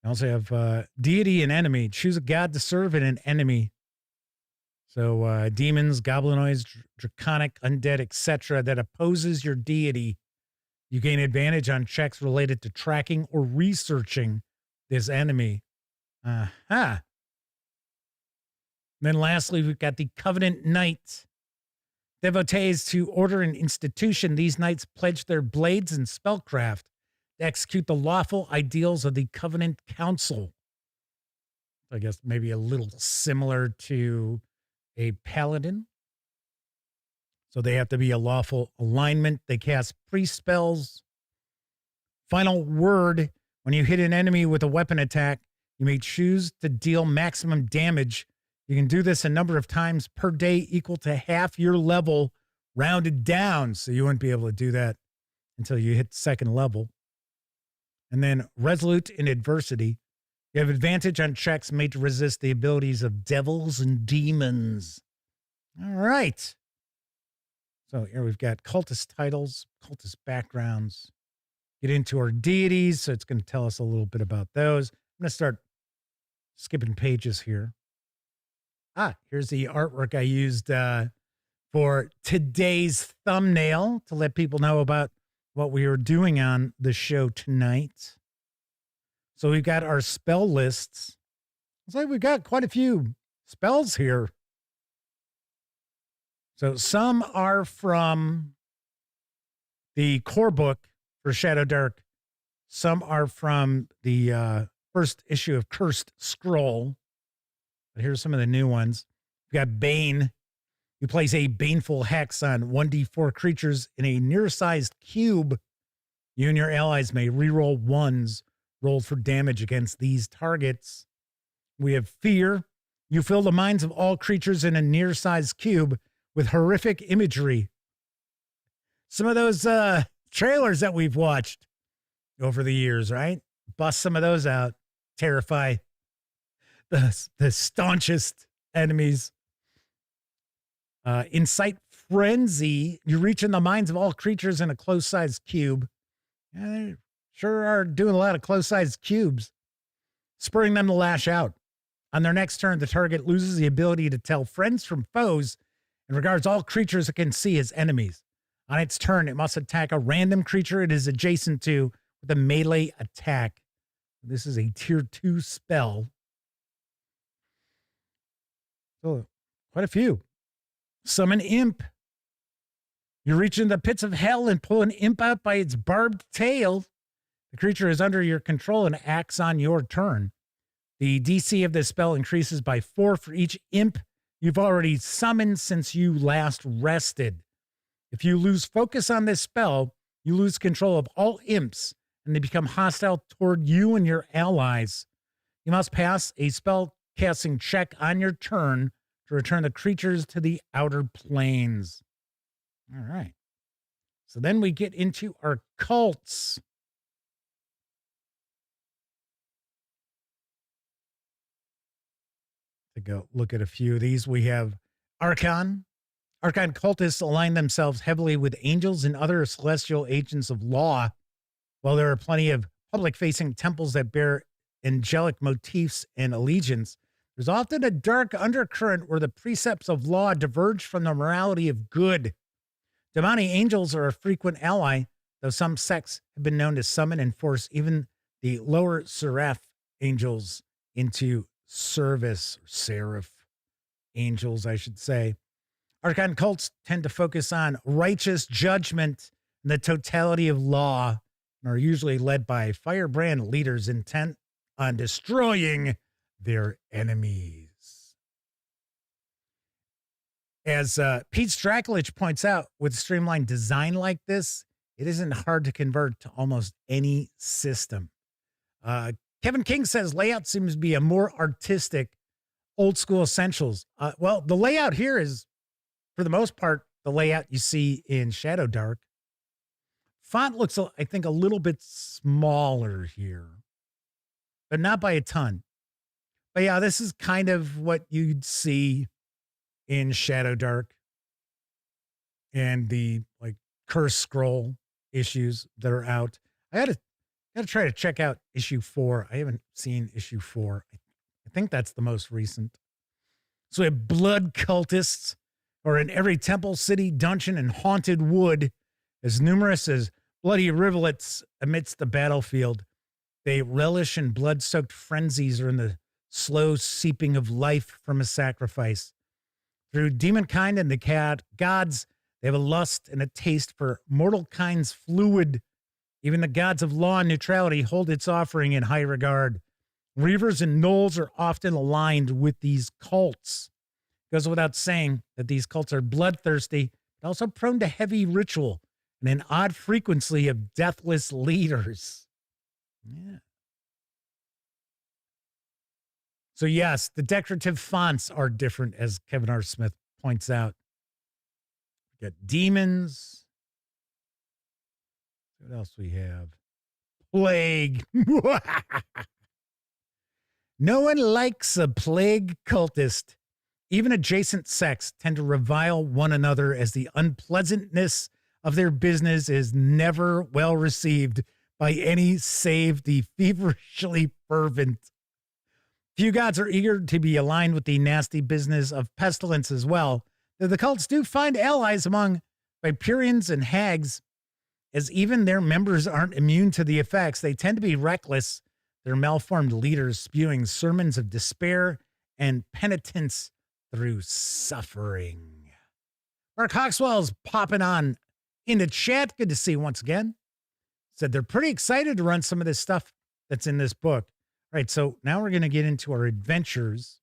Speaker 1: You also have deity and enemy. Choose a god to serve and an enemy. So demons, goblinoids, draconic, undead, etc. that opposes your deity. You gain advantage on checks related to tracking or researching this enemy. Aha. Then lastly, we've got the Covenant Knight. Devotees to order and institution, these knights pledge their blades and spellcraft to execute the lawful ideals of the Covenant Council. I guess maybe a little similar to a paladin. So they have to be a lawful alignment. They cast priest spells. Final word, when you hit an enemy with a weapon attack, you may choose to deal maximum damage. You can do this a number of times per day equal to half your level rounded down. So you wouldn't be able to do that until you hit 2nd level. And then resolute in adversity. You have advantage on checks made to resist the abilities of devils and demons. All right. So here we've got cultist titles, cultist backgrounds. Get into our deities. So it's going to tell us a little bit about those. I'm going to start skipping pages here. Here's the artwork I used for today's thumbnail to let people know about what we are doing on the show tonight. So we've got our spell lists. It's like we've got quite a few spells here. So some are from the core book for Shadowdark. Some are from the first issue of Cursed Scroll. But here's some of the new ones. We've got Bane. You place a baneful hex on 1d4 creatures in a near-sized cube. You and your allies may reroll ones rolled for damage against these targets. We have Fear. You fill the minds of all creatures in a near-sized cube with horrific imagery. Some of those trailers that we've watched over the years, right? Bust some of those out. terrify the staunchest enemies. Incite frenzy. You reach in the minds of all creatures in a close-sized cube. Yeah, they sure are doing a lot of close-sized cubes, spurring them to lash out. On their next turn, the target loses the ability to tell friends from foes and regards all creatures it can see as enemies. On its turn, it must attack a random creature it is adjacent to with a melee attack. This is a tier 2 spell. So, quite a few. Summon Imp. You reach into the pits of hell and pull an imp out by its barbed tail. The creature is under your control and acts on your turn. The DC of this spell increases by 4 for each imp you've already summoned since you last rested. If you lose focus on this spell, you lose control of all imps, and they become hostile toward you and your allies. You must pass a spell casting check on your turn to return the creatures to the outer planes. All right. So then we get into our cults. To go look at a few of these, we have Archon. Archon cultists align themselves heavily with angels and other celestial agents of law. While there are plenty of public-facing temples that bear angelic motifs and allegiance, there's often a dark undercurrent where the precepts of law diverge from the morality of good. Demonic angels are a frequent ally, though some sects have been known to summon and force even the lower seraph angels into service, or seraph angels, I should say. Archon cults tend to focus on righteous judgment and the totality of law, and are usually led by firebrand leaders intent on destroying their enemies. As Pete Stracklich points out, with streamlined design like this, it isn't hard to convert to almost any system. Kevin King says layout seems to be a more artistic, old school essentials. Well, the layout here is, for the most part, the layout you see in Shadowdark. Font looks, I think, a little bit smaller here, but not by a ton. But yeah, this is kind of what you'd see in Shadowdark and the like curse scroll issues that are out. I gotta try to check out issue 4. I haven't seen issue 4. I think that's the most recent. So we have blood cultists, or in every temple, city, dungeon, and haunted wood, as numerous as bloody rivulets amidst the battlefield. They relish in blood-soaked frenzies or in the slow seeping of life from a sacrifice. Through demonkind and the gods, they have a lust and a taste for mortal kind's fluid. Even the gods of law and neutrality hold its offering in high regard. Reavers and gnolls are often aligned with these cults. It goes without saying that these cults are bloodthirsty, but also prone to heavy ritual and an odd frequency of deathless leaders. Yeah. So yes, the decorative fonts are different, as Kevin R. Smith points out. We got demons. What else we have? Plague. No one likes a plague cultist. Even adjacent sects tend to revile one another, as the unpleasantness of their business is never well received by any save the feverishly fervent. Few gods are eager to be aligned with the nasty business of pestilence as well, though the cults do find allies among Viperians and hags, as even their members aren't immune to the effects. They tend to be reckless, their malformed leaders spewing sermons of despair and penitence through suffering. Mark Hawkswell's popping on into chat. Good to see you once again. Said they're pretty excited to run some of this stuff that's in this book. All right, so now we're going to get into our adventures.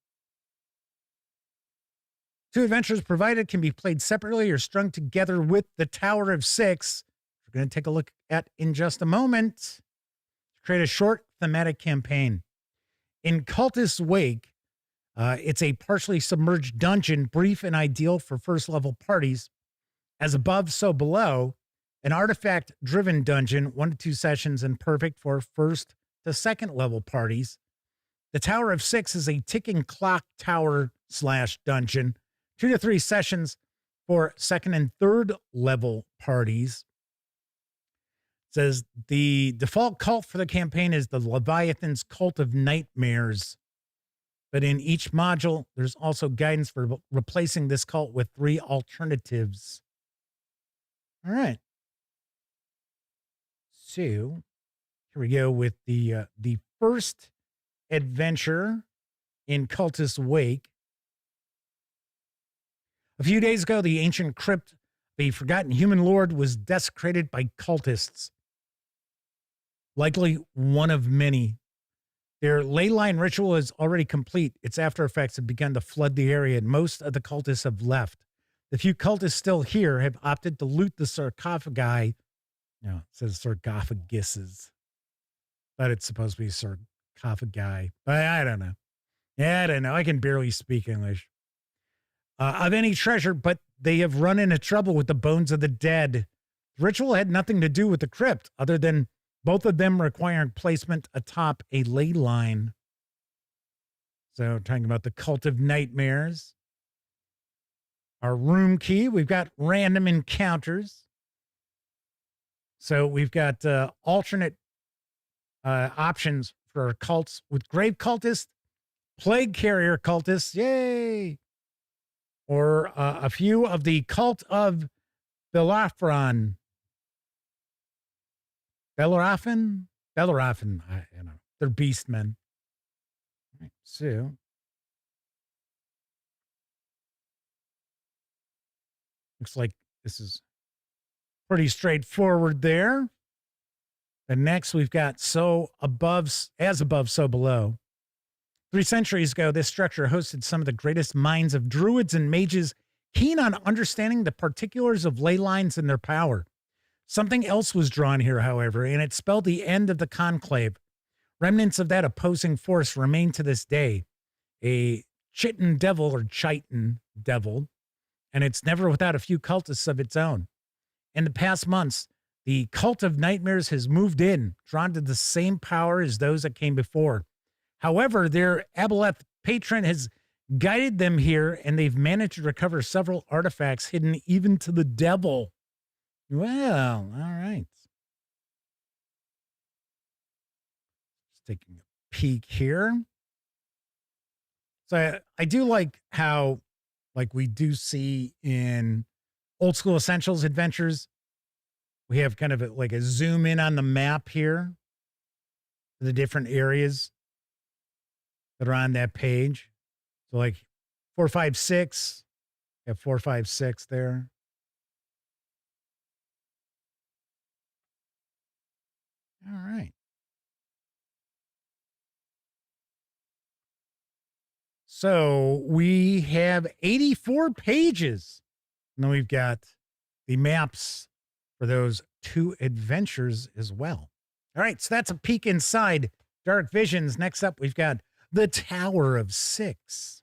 Speaker 1: 2 adventures provided can be played separately or strung together with the Tower of Six. We're going to take a look at in just a moment. Create a short thematic campaign. In Cultist's Wake, it's a partially submerged dungeon, brief and ideal for first-level parties. As above, so below, an artifact-driven dungeon, 1 to 2 sessions, and perfect for first to second-level parties. The Tower of Six is a ticking clock tower / dungeon. 2 to 3 sessions for second and third level parties. It says the default cult for the campaign is the Leviathan's Cult of Nightmares. But in each module, there's also guidance for replacing this cult with 3 alternatives. All right. So here we go with the first adventure in Cultist Wake. A few days ago, the ancient crypt, the forgotten human lord, was desecrated by cultists. Likely one of many. Their ley line ritual is already complete. Its after effects have begun to flood the area, and most of the cultists have left. The few cultists still here have opted to loot the sarcophagi. No, it says sarcophaguses, but it's supposed to be sarcophagi. But I don't know. Yeah, I don't know. I can barely speak English. Of any treasure, but they have run into trouble with the bones of the dead. The ritual had nothing to do with the crypt, other than both of them requiring placement atop a ley line. So, talking about the Cult of Nightmares. Our room key, we've got random encounters. So, we've got alternate options for our cults with Grave Cultist, Plague Carrier Cultists, yay! Or a few of the Cult of Bellerophon. Bellerophon, I don't know. They're beastmen. All right, so looks like this is pretty straightforward there. And next we've got as above, so below. 3 centuries ago, this structure hosted some of the greatest minds of druids and mages, keen on understanding the particulars of ley lines and their power. Something else was drawn here, however, and it spelled the end of the conclave. Remnants of that opposing force remain to this day. A Chitin devil, and it's never without a few cultists of its own. In the past months, the Cult of Nightmares has moved in, drawn to the same power as those that came before. However, their Aboleth patron has guided them here, and they've managed to recover several artifacts hidden even to the devil. Well, all right. Just taking a peek here. So I do like how, like we do see in Old School Essentials adventures, we have kind of like a zoom in on the map here for the different areas that are on that page. So like 456, we have 456 there. All right. So we have 84 pages. And then we've got the maps for those 2 adventures as well. All right, so that's a peek inside Dark Visions. Next up, we've got the Tower of Six,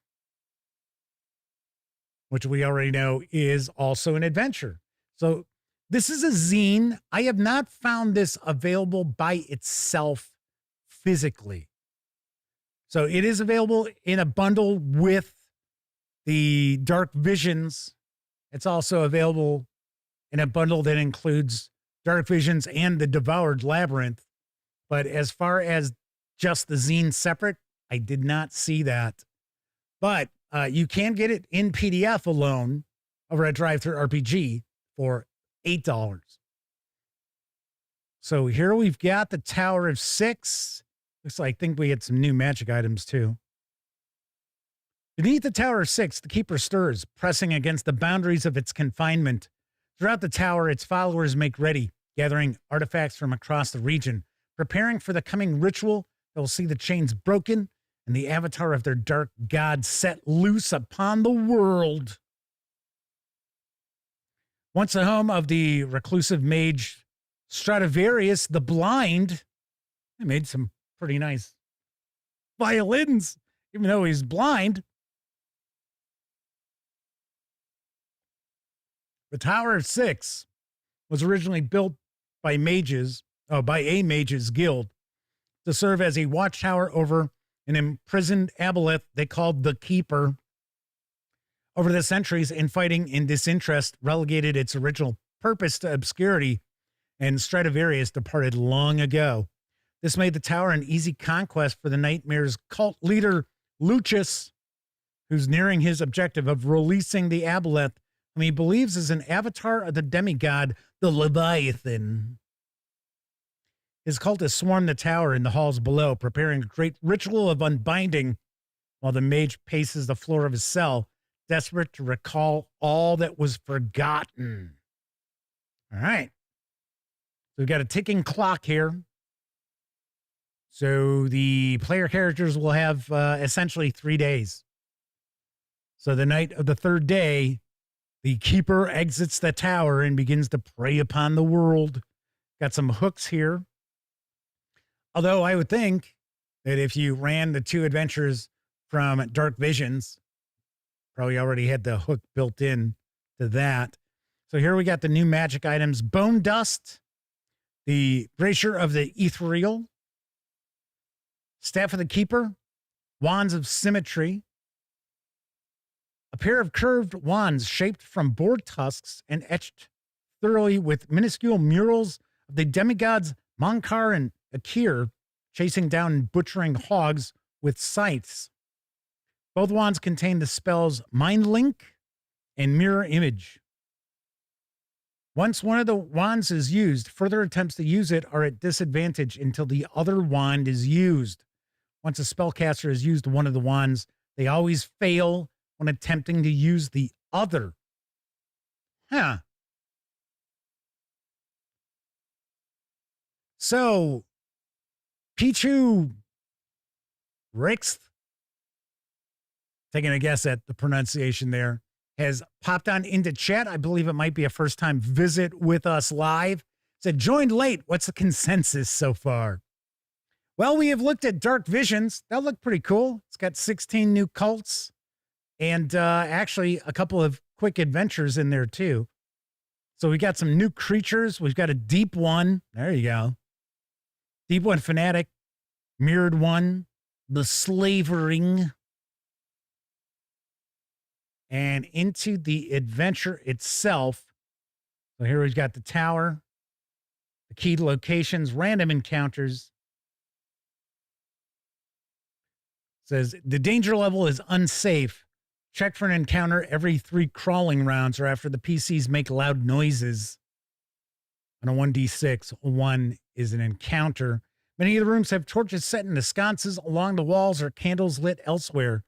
Speaker 1: which we already know is also an adventure. So this is a zine. I have not found this available by itself physically. So it is available in a bundle with the Dark Visions. It's also available in a bundle that includes Dark Visions and the Devoured Labyrinth. But as far as just the zine separate, I did not see that. But you can get it in PDF alone over at DriveThruRPG for $8. So here we've got the Tower of Six. Looks like I think we had some new magic items too. Beneath the Tower of Six, the Keeper stirs, pressing against the boundaries of its confinement. Throughout the tower, its followers make ready, gathering artifacts from across the region, preparing for the coming ritual that will see the chains broken and the avatar of their dark god set loose upon the world. Once the home of the reclusive mage Stradivarius the Blind, they made some pretty nice violins, even though he's blind. The Tower of Six was originally built by a mages guild to serve as a watchtower over an imprisoned aboleth they called the Keeper. Over the centuries, infighting and disinterest relegated its original purpose to obscurity, and Stradivarius departed long ago. This made the tower an easy conquest for the Nightmare's cult leader, Lucius, who's nearing his objective of releasing the aboleth, whom he believes is an avatar of the demigod, the Leviathan. His cultists swarm the tower in the halls below, preparing a great ritual of unbinding, while the mage paces the floor of his cell, desperate to recall all that was forgotten. All right. So we've got a ticking clock here. So the player characters will have essentially 3 days. So the night of the third day, the Keeper exits the tower and begins to prey upon the world. Got some hooks here. Although I would think that if you ran the 2 adventures from Dark Visions, probably already had the hook built in to that. So here we got the new magic items: Bone Dust, the Bracer of the Ethereal, Staff of the Keeper, Wands of Symmetry, a pair of curved wands shaped from boar tusks and etched thoroughly with minuscule murals of the demigods Monkar and Akir chasing down and butchering hogs with scythes. Both wands contain the spells Mind Link and Mirror Image. Once one of the wands is used, further attempts to use it are at disadvantage until the other wand is used. Once a spellcaster has used one of the wands, they always fail when attempting to use the other. Huh. So, Pichu Rixth, taking a guess at the pronunciation there, has popped on into chat. I believe it might be a first-time visit with us live. Said, joined late. What's the consensus so far? Well, we have looked at Dark Visions. That looked pretty cool. It's got 16 new cults and actually a couple of quick adventures in there too. So we got some new creatures. We've got a Deep One. There you go. Deep One Fanatic, Mirrored One, the Slavering. And into the adventure itself. So here we've got the tower, the key locations, random encounters. It says the danger level is unsafe. Check for an encounter every 3 crawling rounds or after the PCs make loud noises. On a 1d6, 1 is an encounter. Many of the rooms have torches set in the sconces along the walls or candles lit elsewhere.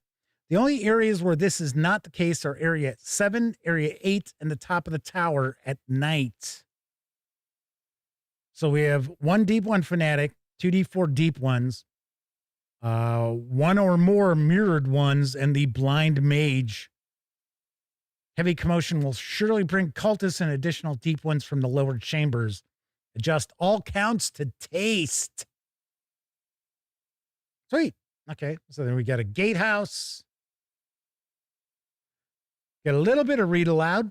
Speaker 1: The only areas where this is not the case are Area 7, Area 8, and the top of the tower at night. So we have 1 Deep One Fanatic, 2d4 Deep Ones, 1 or more Mirrored Ones, and the Blind Mage. Heavy commotion will surely bring cultists and additional Deep Ones from the lower chambers. Adjust all counts to taste. Sweet. Okay, so then we got a gatehouse. Got a little bit of read aloud.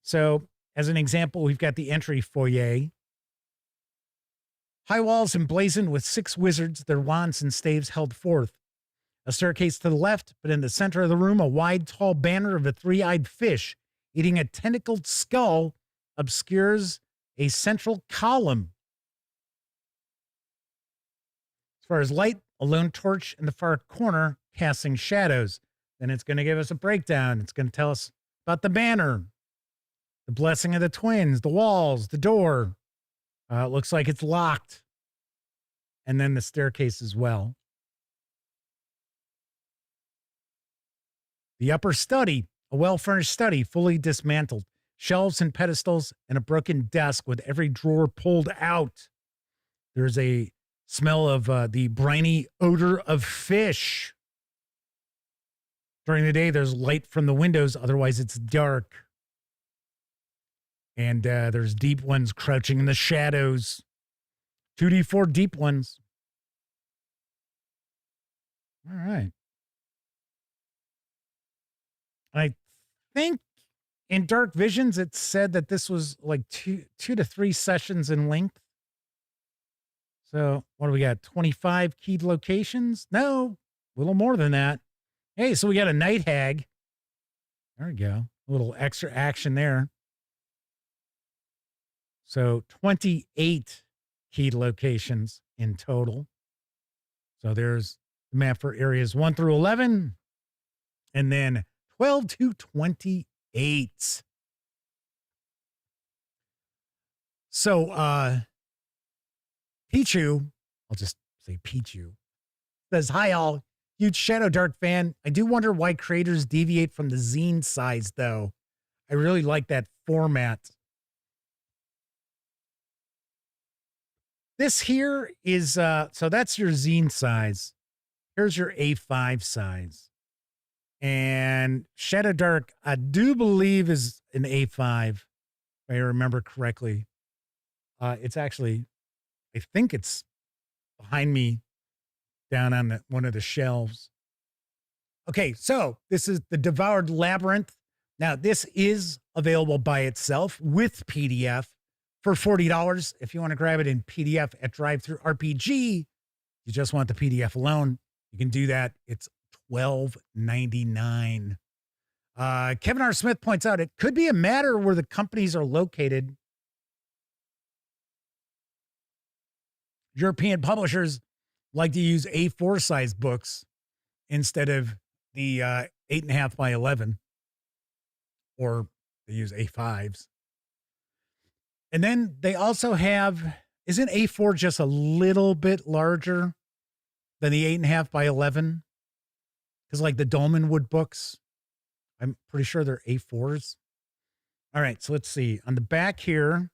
Speaker 1: So, as an example, we've got the entry foyer. High walls emblazoned with 6 wizards, their wands and staves held forth. A staircase to the left, but in the center of the room, a wide, tall banner of a 3-eyed fish eating a tentacled skull obscures a central column. As far as light, a lone torch in the far corner casting shadows. Then it's going to give us a breakdown. It's going to tell us about the banner, the blessing of the twins, the walls, the door. It looks like it's locked. And then the staircase as well. The upper study, a well-furnished study, fully dismantled. Shelves and pedestals and a broken desk with every drawer pulled out. There's a smell of the briny odor of fish. During the day, there's light from the windows. Otherwise, it's dark. And there's Deep Ones crouching in the shadows. 2d4 Deep Ones. All right. I think in Dark Visions, it said that this was like two to three sessions in length. So what do we got? 25 keyed locations? No, a little more than that. Hey, so we got a night hag. There we go. A little extra action there. So 28 keyed locations in total. So there's the map for areas 1 through 11, and then 12 to 28. So Pichu, I'll just say Pichu, says, hi all, huge Shadowdark fan. I do wonder why creators deviate from the zine size though. I really like that format. This here is, so that's your zine size. Here's your A5 size. And Shadowdark, I do believe, is an A5, if I remember correctly. It's actually, I think it's behind me down on one of the shelves. Okay, so this is the Devoured Labyrinth. Now, this is available by itself with PDF for $40. If you want to grab it in PDF at DriveThruRPG, you just want the PDF alone, you can do that. It's $12.99. Kevin R. Smith points out it could be a matter where the companies are located. European publishers like to use A4 size books instead of the 8.5 by 11, or they use A5s. And then they also have, isn't A4 just a little bit larger than the 8.5 by 11? Because like the Dolmenwood books, I'm pretty sure they're A4s. All right, so let's see. On the back here,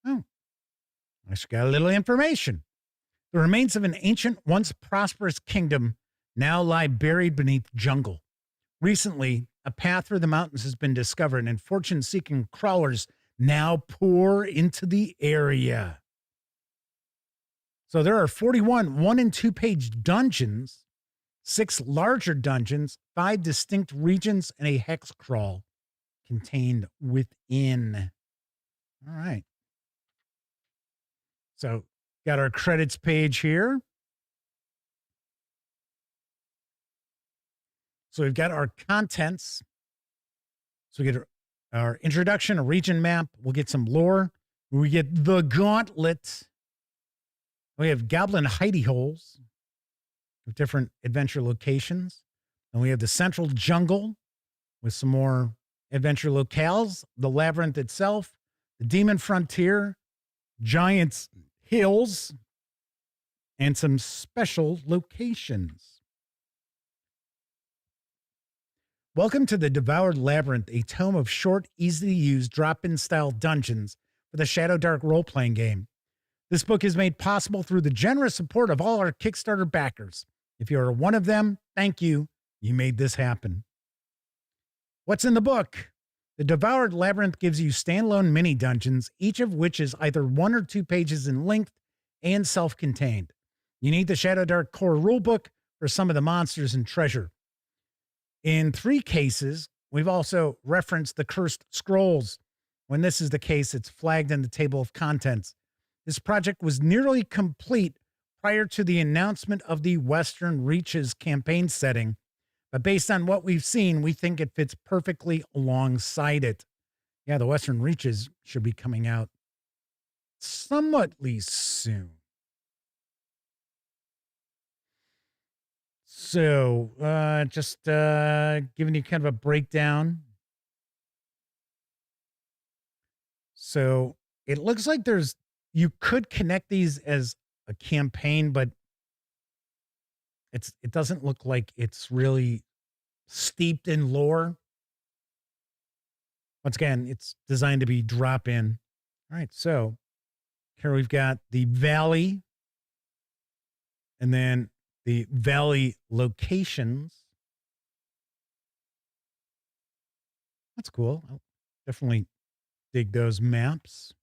Speaker 1: oh, I just got a little information. The remains of an ancient, once prosperous kingdom now lie buried beneath jungle. Recently, a path through the mountains has been discovered, and fortune-seeking crawlers now pour into the area. So there are 41 1- and 2-page dungeons, 6 larger dungeons, 5 distinct regions, and a hex crawl contained within. All right. So got our credits page here. So we've got our contents. So we get our introduction, a region map. We'll get some lore. We get the gauntlet. We have goblin hidey holes with different adventure locations. And we have the central jungle with some more adventure locales, the labyrinth itself, the demon frontier, giants hills, and some special locations. Welcome to the Devoured Labyrinth, a tome of short, easy-to-use, drop-in style dungeons for the Shadowdark role-playing game. This book is made possible through the generous support of all our Kickstarter backers. If you are one of them, thank you. You made this happen. What's in the book? The Devoured Labyrinth gives you standalone mini dungeons, each of which is either 1 or 2 pages in length and self-contained. You need the Shadowdark core rulebook for some of the monsters and treasure. In 3 cases, we've also referenced the Cursed Scrolls. When this is the case, it's flagged in the table of contents. This project was nearly complete prior to the announcement of the Western Reaches campaign setting, but based on what we've seen, we think it fits perfectly alongside it. Yeah, the Western Reaches should be coming out somewhatly soon. So, just giving you kind of a breakdown. So, it looks like you could connect these as a campaign, but it doesn't look like it's really steeped in lore. Once again, it's designed to be drop-in. All right, so here we've got the valley, and then the valley locations. That's cool. I'll definitely dig those maps.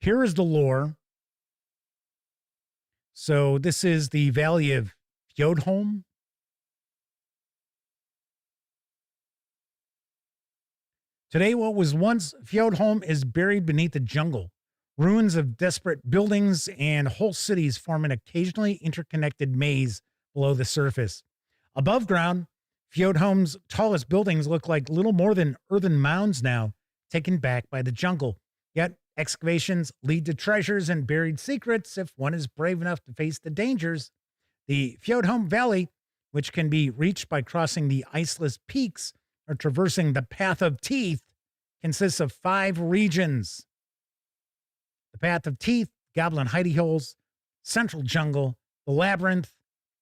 Speaker 1: Here is the lore. So this is the Valley of Fjödholm. Today, what was once Fjödholm is buried beneath the jungle. Ruins of desperate buildings and whole cities form an occasionally interconnected maze below the surface. Above ground, Fjordholm's tallest buildings look like little more than earthen mounds now, taken back by the jungle. Yet excavations lead to treasures and buried secrets if one is brave enough to face the dangers. The Fjordholm Valley, which can be reached by crossing the iceless peaks or traversing the Path of Teeth, consists of 5 regions. The Path of Teeth, Goblin Hidey Holes, Central Jungle, the Labyrinth,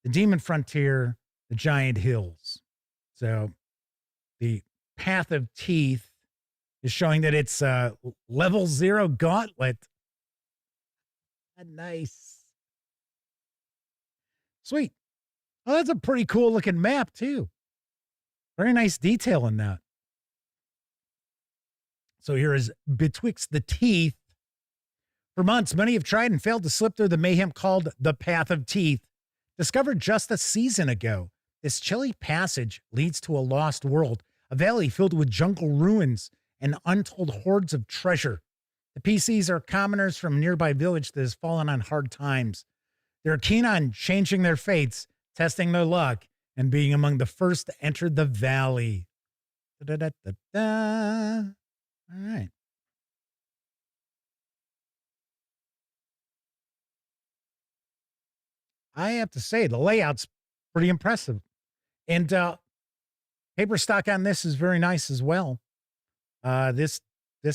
Speaker 1: the Demon Frontier, the Giant Hills. So the Path of Teeth is showing that it's level 0 gauntlet. Nice. Sweet. Oh, that's a pretty cool looking map too. Very nice detail in that. So here is Betwixt the Teeth. For months, many have tried and failed to slip through the mayhem called the Path of Teeth. Discovered just a season ago, this chilly passage leads to a lost world, a valley filled with jungle ruins and untold hordes of treasure. The PCs are commoners from a nearby village that has fallen on hard times. They're keen on changing their fates, testing their luck, and being among the first to enter the valley. Da-da-da-da-da. All right. I have to say, the layout's pretty impressive. And paper stock on this is very nice as well. This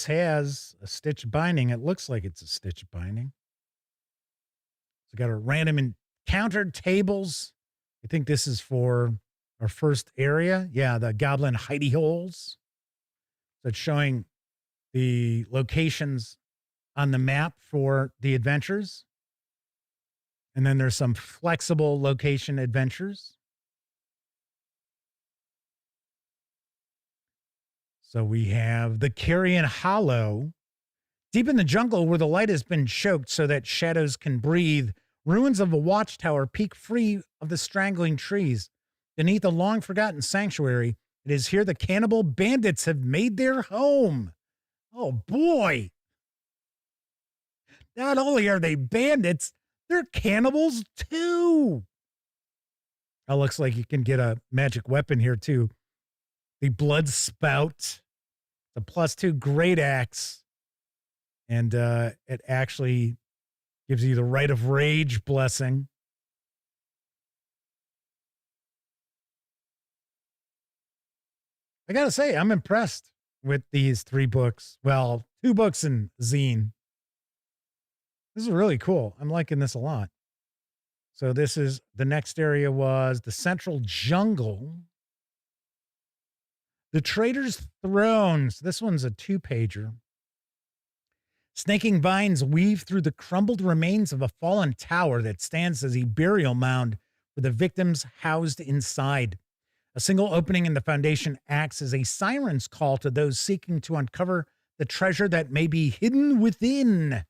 Speaker 1: has a stitch binding. It looks like it's a stitch binding. So got a random encountered tables. I think this is for our first area. Yeah, the Goblin Hidey Holes. So it's showing the locations on the map for the adventures. And then there's some flexible location adventures. So we have the Carrion Hollow. Deep in the jungle where the light has been choked so that shadows can breathe, ruins of a watchtower peek free of the strangling trees. Beneath a long-forgotten sanctuary, it is here the cannibal bandits have made their home. Oh, boy. Not only are they bandits, they're cannibals, too. Oh, looks like you can get a magic weapon here, too. The Blood Spout. The +2 Great Axe. And it actually gives you the Rite of Rage blessing. I gotta say, I'm impressed with these 3 books. Well, 2 books and zine. This is really cool. I'm liking this a lot. So this is, the next area was the Central Jungle. The Trader's Thrones. This one's a 2-pager. Snaking vines weave through the crumbled remains of a fallen tower that stands as a burial mound for the victims housed inside. A single opening in the foundation acts as a siren's call to those seeking to uncover the treasure that may be hidden within.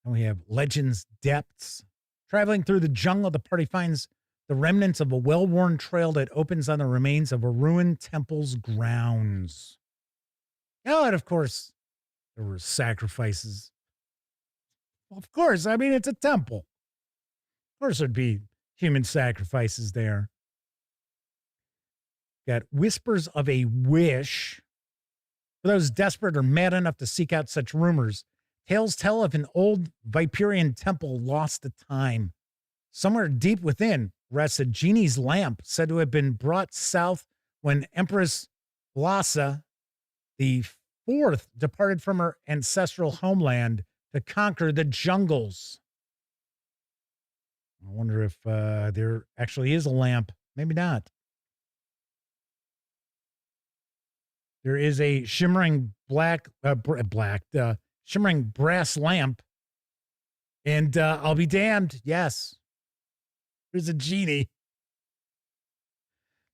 Speaker 1: And we have Legends Depths. Traveling through the jungle, the party finds the remnants of a well-worn trail that opens on the remains of a ruined temple's grounds. Oh, and of course, there were sacrifices. Of course, I mean, it's a temple. Of course, there'd be human sacrifices there. Got Whispers of a Wish. For those desperate or mad enough to seek out such rumors, tales tell of an old Viperian temple lost to time. Somewhere deep within rests a genie's lamp said to have been brought south when Empress Blassa the Fourth departed from her ancestral homeland to conquer the jungles. I wonder if there actually is a lamp. Maybe not. There is a shimmering shimmering brass lamp. And I'll be damned. Yes. There's a genie.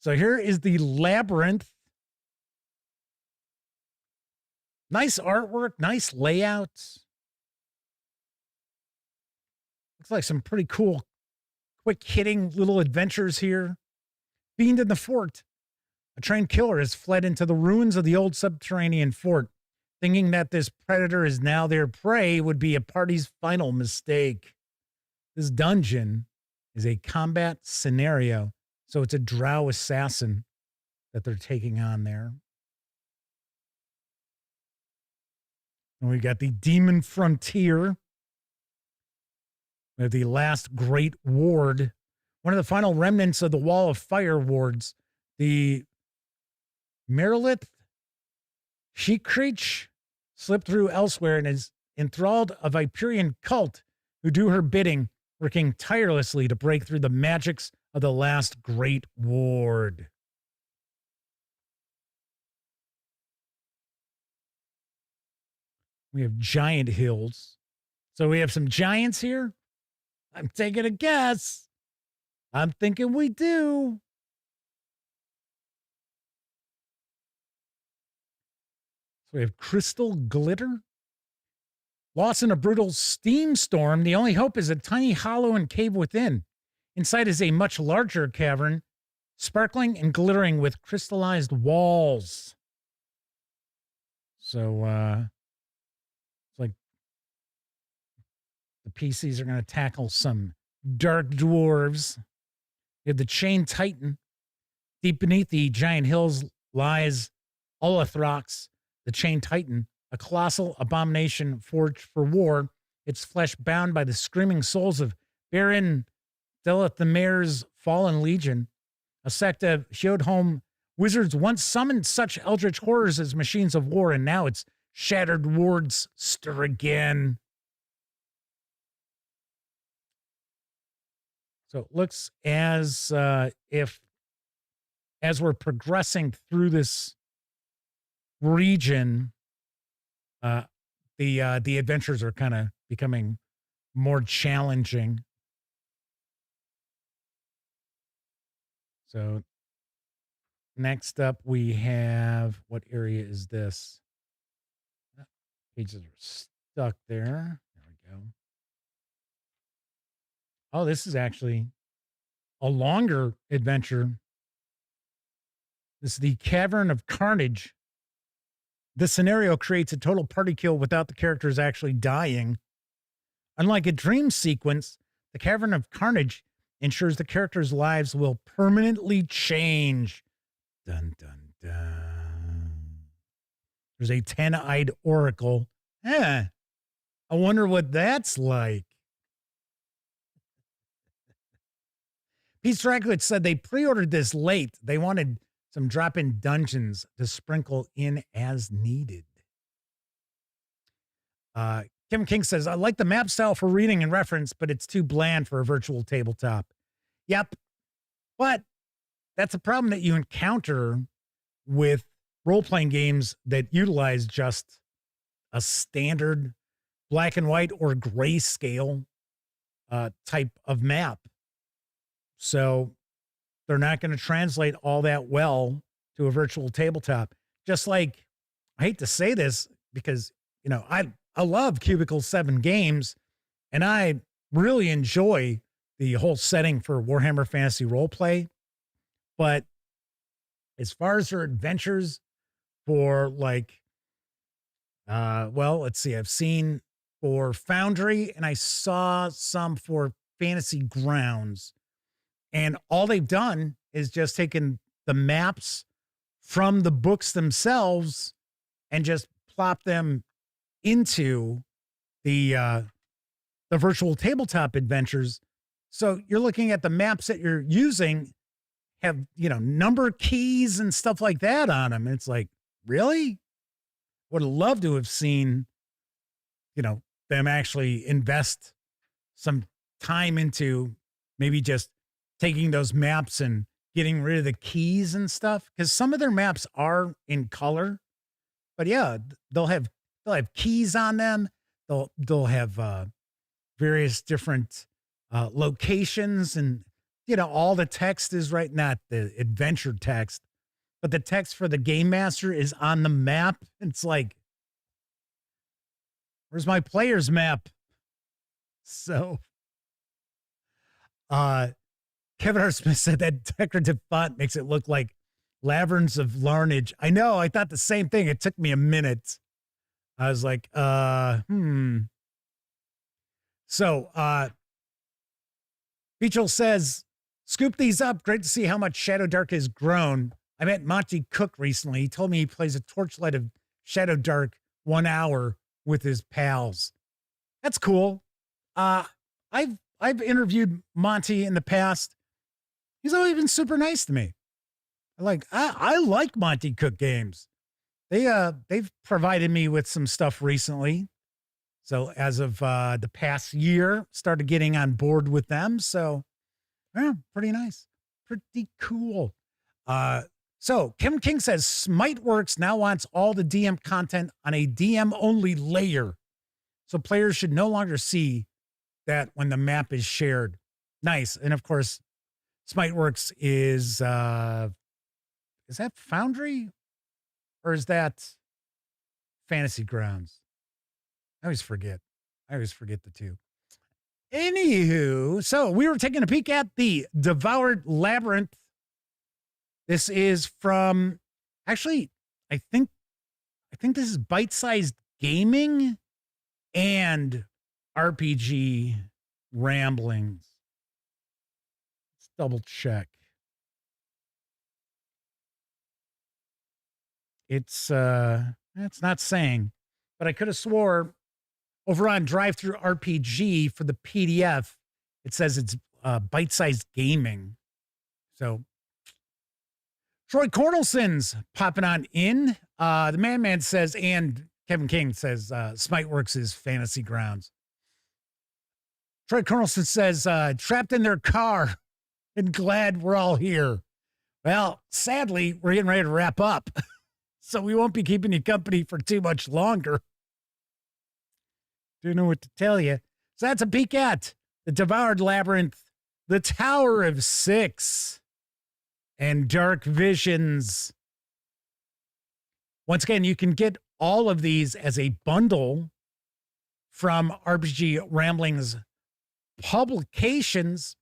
Speaker 1: So here is the Labyrinth. Nice artwork, nice layouts. Looks like some pretty cool, quick hitting little adventures here. Fiend in the Fort. A trained killer has fled into the ruins of the old subterranean fort. Thinking that this predator is now their prey would be a party's final mistake. This dungeon is a combat scenario, so it's a drow assassin that they're taking on there. And we got the Demon Frontier. We have the last great ward, one of the final remnants of the Wall of Fire wards, the Merilith Sheikreach slipped through elsewhere and is enthralled a Viperian cult who do her bidding, working tirelessly to break through the magics of the last great ward. We have giant hills. So we have some giants here. I'm taking a guess. I'm thinking we do. So we have crystal glitter. Lost in a brutal steam storm, the only hope is a tiny hollow and cave within. Inside is a much larger cavern, sparkling and glittering with crystallized walls. So, it's like the PCs are going to tackle some dark dwarves. We have the Chain Titan. Deep beneath the giant hills lies Olathrox, the Chain Titan, a colossal abomination forged for war, its flesh bound by the screaming souls of Baron Delathamir's fallen legion. A sect of Hjödholm wizards once summoned such eldritch horrors as machines of war, and now its shattered wards stir again. So it looks as if, as we're progressing through this region, the adventures are kind of becoming more challenging. So next up we have, what area is this? Pages are stuck there. There we go. Oh, this is actually a longer adventure. This is the Cavern of Carnage. This scenario creates a total party kill without the characters actually dying. Unlike a dream sequence, the Cavern of Carnage ensures the characters' lives will permanently change. Dun, dun, dun. There's a 10-eyed oracle. I wonder what that's like. Pete Strackwitz said they pre-ordered this late. They wanted some drop-in dungeons to sprinkle in as needed. Kim King says, I like the map style for reading and reference, but it's too bland for a virtual tabletop. Yep. But that's a problem that you encounter with role-playing games that utilize just a standard black and white or grayscale type of map. So they're not going to translate all that well to a virtual tabletop. Just like, I hate to say this because, you know, I love Cubicle 7 games, and I really enjoy the whole setting for Warhammer Fantasy Roleplay. But as far as their adventures for like, well, let's see, I've seen for Foundry and I saw some for Fantasy Grounds. And all they've done is just taken the maps from the books themselves and just plop them into the virtual tabletop adventures. So you're looking at the maps that you're using have, you know, number keys and stuff like that on them. And it's like, really? Would have loved to have seen, you know, them actually invest some time into maybe just taking those maps and getting rid of the keys and stuff. Because some of their maps are in color. But yeah, they'll have keys on them. They'll have various different locations, and you know, all the text is right, not the adventure text, but the text for the game master is on the map. It's like, where's my player's map? So Kevin R. Smith said that decorative font makes it look like Labyrinths of Larnage. I know, I thought the same thing. It took me a minute. I was like, So, Beechel says, scoop these up. Great to see how much Shadowdark has grown. I met Monty Cook recently. He told me he plays a Torchlight of Shadowdark 1 hour with his pals. That's cool. I've interviewed Monty in the past. He's always been super nice to me. I like Monty Cook games. They've provided me with some stuff recently. So as of the past year, started getting on board with them. So yeah, pretty nice. Pretty cool. So Kim King says Smiteworks now wants all the DM content on a DM only layer. So players should no longer see that when the map is shared. Nice. And of course, Smiteworks is that Foundry or is that Fantasy Grounds? I always forget the two. Anywho, so we were taking a peek at the Devoured Labyrinth. This is from, actually, I think this is Bite-Sized Gaming and RPG Ramblings. Let's double check. It's not saying, but I could have swore over on DriveThruRPG for the PDF, it says it's Bite-Sized Gaming. So Troy Cornelson's popping on in. The Man says, and Kevin King says, Smiteworks is Fantasy Grounds. Troy Cornelson says, trapped in their car and glad we're all here. Well, sadly, we're getting ready to wrap up. So we won't be keeping you company for too much longer. Don't know what to tell you. So that's a peek at the Devoured Labyrinth, the Tower of Six, and Dark Visions. Once again, you can get all of these as a bundle from RPG Ramblings Publications,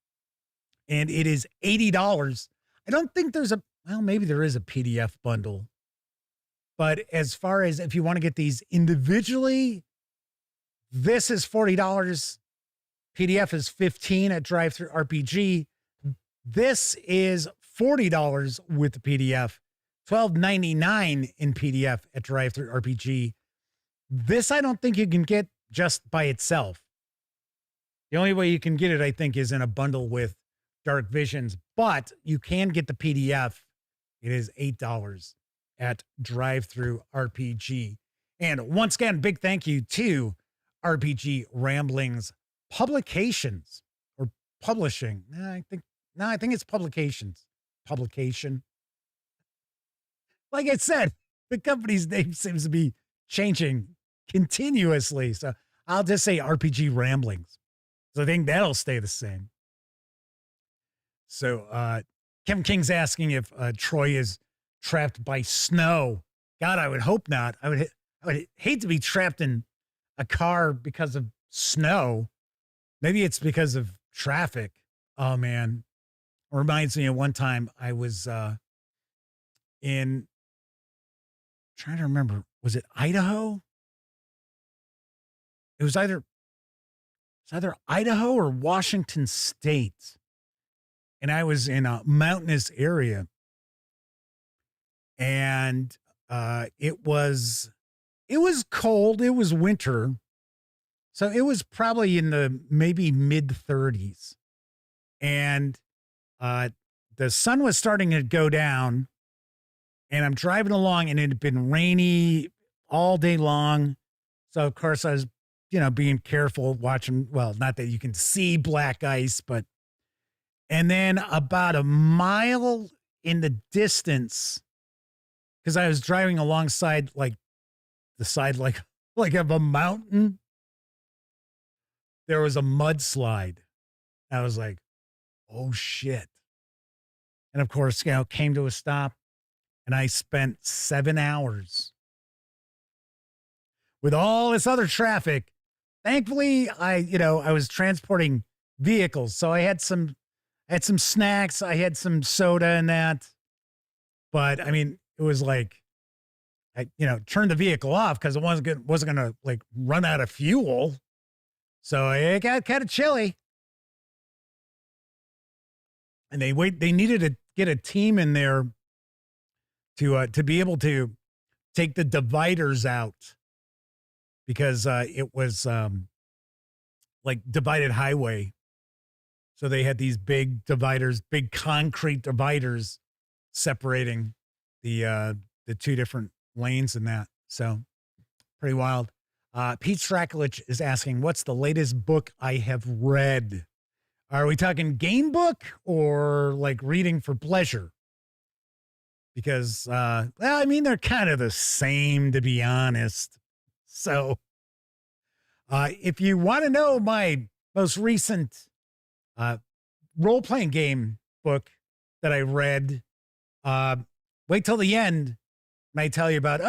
Speaker 1: and it is $80. I don't think there's maybe there is a PDF bundle. But as far as if you want to get these individually, this is $40. PDF is $15 at DriveThruRPG. This is $40 with the PDF, $12.99 in PDF at DriveThruRPG. This I don't think you can get just by itself. The only way you can get it, I think, is in a bundle with Dark Visions, but you can get the PDF. It is $8 at DriveThruRPG. And once again, big thank you to RPG Ramblings Publications or Publishing. I think it's Publications. Publication. Like I said, the company's name seems to be changing continuously. So I'll just say RPG Ramblings. So I think that'll stay the same. So Kevin King's asking if Troy is trapped by snow. God, I would hope not. I would hate to be trapped in a car because of snow. Maybe it's because of traffic. Oh man. It reminds me of one time I was trying to remember, was it Idaho? It was either Idaho or Washington State. And I was in a mountainous area. And it was cold. It was winter. So it was probably in the maybe mid 30s. And the sun was starting to go down. And I'm driving along and it had been rainy all day long. So of course I was, being careful watching, well, not that you can see black ice, but, and then about a mile in the distance, because I was driving alongside like of a mountain, there was a mudslide. I was like, oh shit. And of course, came to a stop and I spent 7 hours with all this other traffic. Thankfully, I was transporting vehicles. So I had some snacks. I had some soda and that. But I mean, it was like, I turned the vehicle off because it wasn't gonna like run out of fuel. So it got kind of chilly. And they needed to get a team in there to be able to take the dividers out because it was like divided highway. So they had these big dividers, big concrete dividers separating the two different lanes in that. So pretty wild. Pete Strakulich is asking, what's the latest book I have read? Are we talking game book or like reading for pleasure? Because, well, I mean, they're kind of the same, to be honest. So if you want to know my most recent role-playing game book that I read, wait till the end and I tell you about,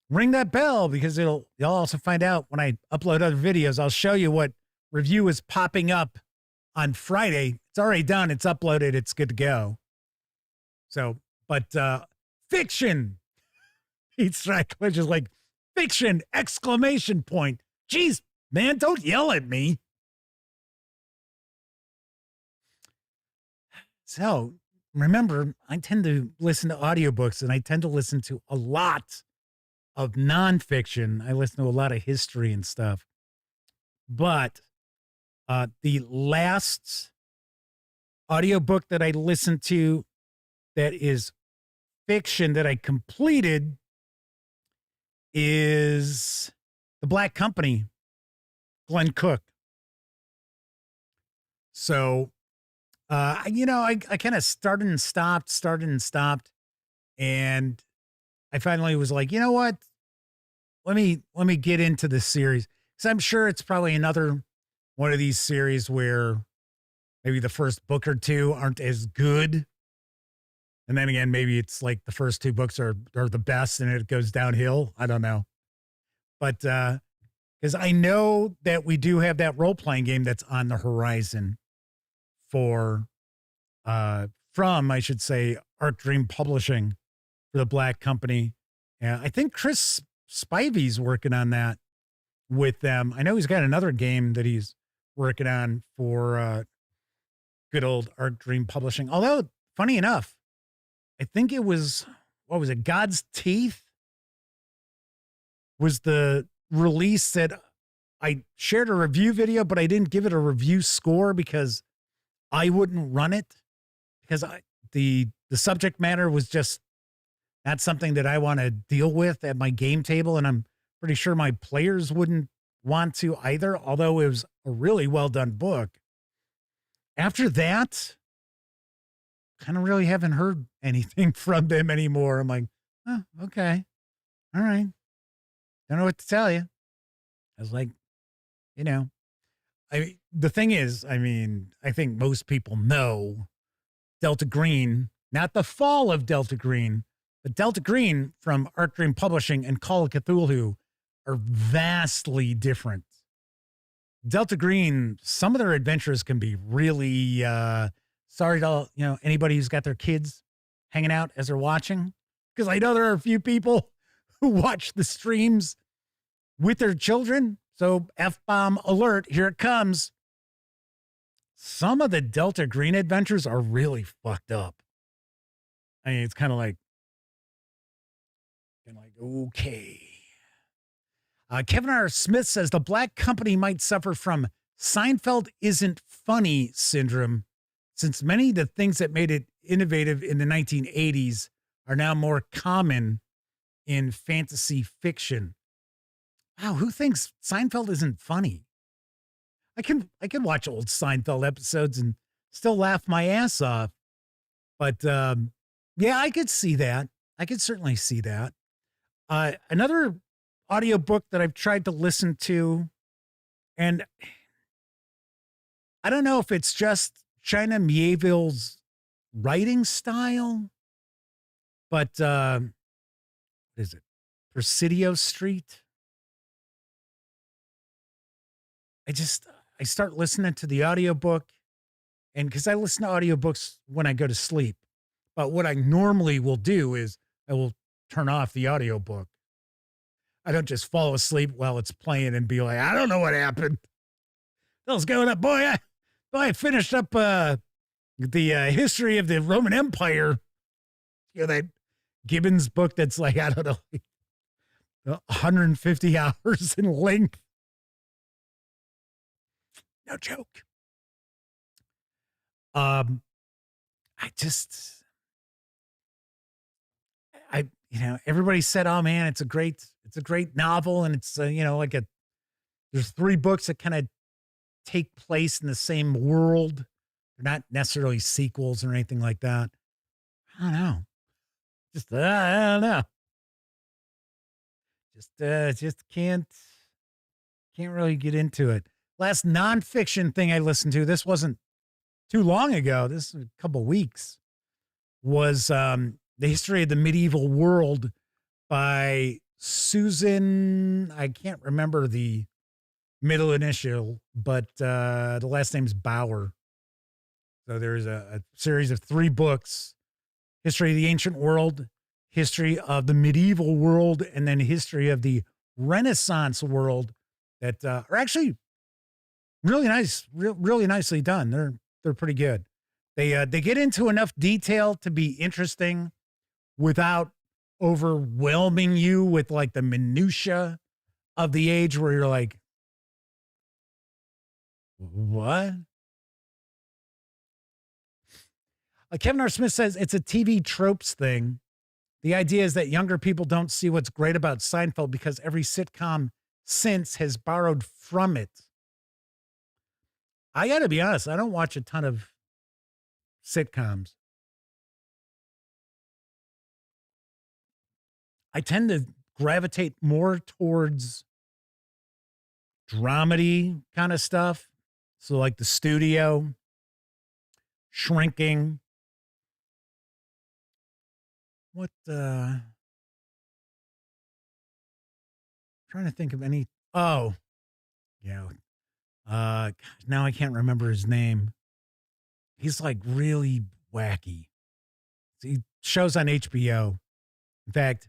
Speaker 1: ring that bell because you'll also find out when I upload other videos. I'll show you what review is popping up on Friday. It's already done. It's uploaded. It's good to go. So, but fiction. Pete Strakulich is like, fiction, exclamation point. Jeez, man, don't yell at me. So remember, I tend to listen to audiobooks and I tend to listen to a lot of nonfiction. I listen to a lot of history and stuff. But the last audiobook that I listened to that is fiction that I completed is The Black Company, Glenn Cook. So, I kind of started and stopped. And I finally was like, you know what? Let me get into this series. Because I'm sure it's probably another one of these series where maybe the first book or two aren't as good. And then again, maybe it's like the first two books are the best and it goes downhill. I don't know. But because I know that we do have that role-playing game that's on the horizon from, I should say, Art Dream Publishing for The Black Company. Yeah, I think Chris Spivey's working on that with them. I know he's got another game that he's working on for good old Art Dream Publishing. Although, funny enough, I think it was, what was it, God's Teeth was the release that I shared a review video, but I didn't give it a review score because I wouldn't run it because the subject matter was just not something that I want to deal with at my game table. And I'm pretty sure my players wouldn't want to either, although it was a really well done book. After that, kind of really haven't heard anything from them anymore. I'm like, oh, okay. All right. Don't know what to tell you. I was like, the thing is, I think most people know Delta Green, not the fall of Delta Green, but Delta Green from Art Dream Publishing and Call of Cthulhu are vastly different. Delta Green, some of their adventures can be really, sorry to, anybody who's got their kids hanging out as they're watching, because I know there are a few people who watch the streams with their children. So F-bomb alert, here it comes. Some of the Delta Green adventures are really fucked up. It's kind of like, okay. Kevin R. Smith says the Black Company might suffer from Seinfeld isn't funny syndrome, since many of the things that made it innovative in the 1980s are now more common in fantasy fiction. Wow, who thinks Seinfeld isn't funny? I can watch old Seinfeld episodes and still laugh my ass off. But yeah, I could see that. I could certainly see that. Another audiobook that I've tried to listen to, and I don't know if it's just China Mieville's writing style, but what is it? Presidio Street. I start listening to the audiobook, and because I listen to audiobooks when I go to sleep, But what I normally will do is I will turn off the audiobook. I don't just fall asleep while it's playing and be like, I don't know what happened. What's going on? Boy, I finished up the history of the Roman Empire. You know, that Gibbons book that's like, I don't know, 150 hours in length. No joke. Everybody said, oh man, it's a great novel. And it's, there's 3 books that kind of take place in the same world. They're not necessarily sequels or anything like that. I don't know. I don't know. Just can't really get into it. Last nonfiction thing I listened to, this wasn't too long ago, this was a couple weeks, was The History of the Medieval World by Susan, I can't remember the middle initial, but the last name's Bauer. So there's a series of 3 books, History of the Ancient World, History of the Medieval World, and then History of the Renaissance World, that are actually really nice, really nicely done. They're pretty good. They get into enough detail to be interesting without overwhelming you with like the minutia of the age where you're like, what? Kevin R. Smith says it's a TV tropes thing. The idea is that younger people don't see what's great about Seinfeld because every sitcom since has borrowed from it. I got to be honest, I don't watch a ton of sitcoms. I tend to gravitate more towards dramedy kind of stuff. So like The Studio, Shrinking. Trying to think of any. Oh, yeah. Now I can't remember his name. He's like really wacky. He shows on HBO. In fact,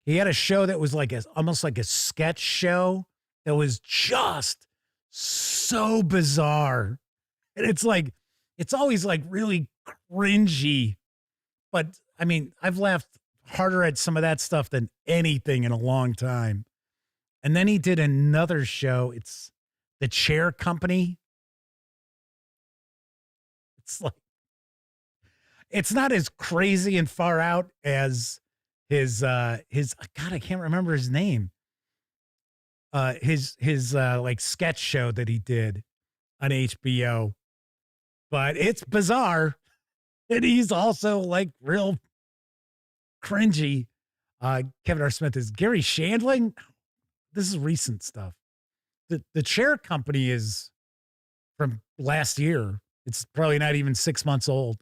Speaker 1: he had a show that was like almost like a sketch show that was just so bizarre. And it's always like really cringy. But I mean, I've laughed harder at some of that stuff than anything in a long time. And then he did another show. It's The Chair Company. It's not as crazy and far out as his God, I can't remember his name. His like sketch show that he did on HBO. But it's bizarre. And he's also like real cringy. Kevin R. Smith is Gary Shandling. This is recent stuff. The Chair Company is from last year. It's probably not even 6 months old.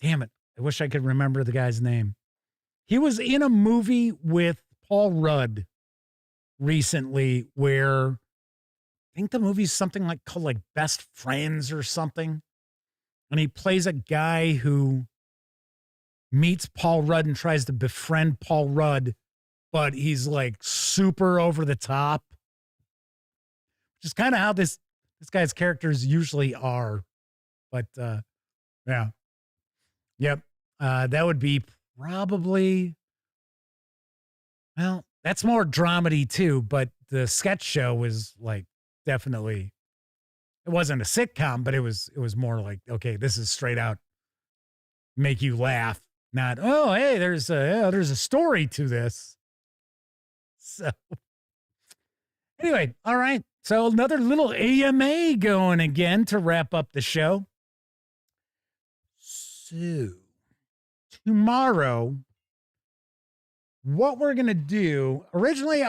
Speaker 1: Damn it. I wish I could remember the guy's name. He was in a movie with Paul Rudd recently where I think the movie's something like called like Best Friends or something. And he plays a guy who meets Paul Rudd and tries to befriend Paul Rudd, but he's like super over the top. Which is kind of how this guy's characters usually are. But yeah. Yep. That would be probably, well, that's more dramedy too, but the sketch show was like definitely, it wasn't a sitcom, but it was more like, okay, this is straight out make you laugh, not, oh, hey, there's a story to this. So anyway, all right. So another little AMA going again to wrap up the show. So tomorrow, what we're going to do, originally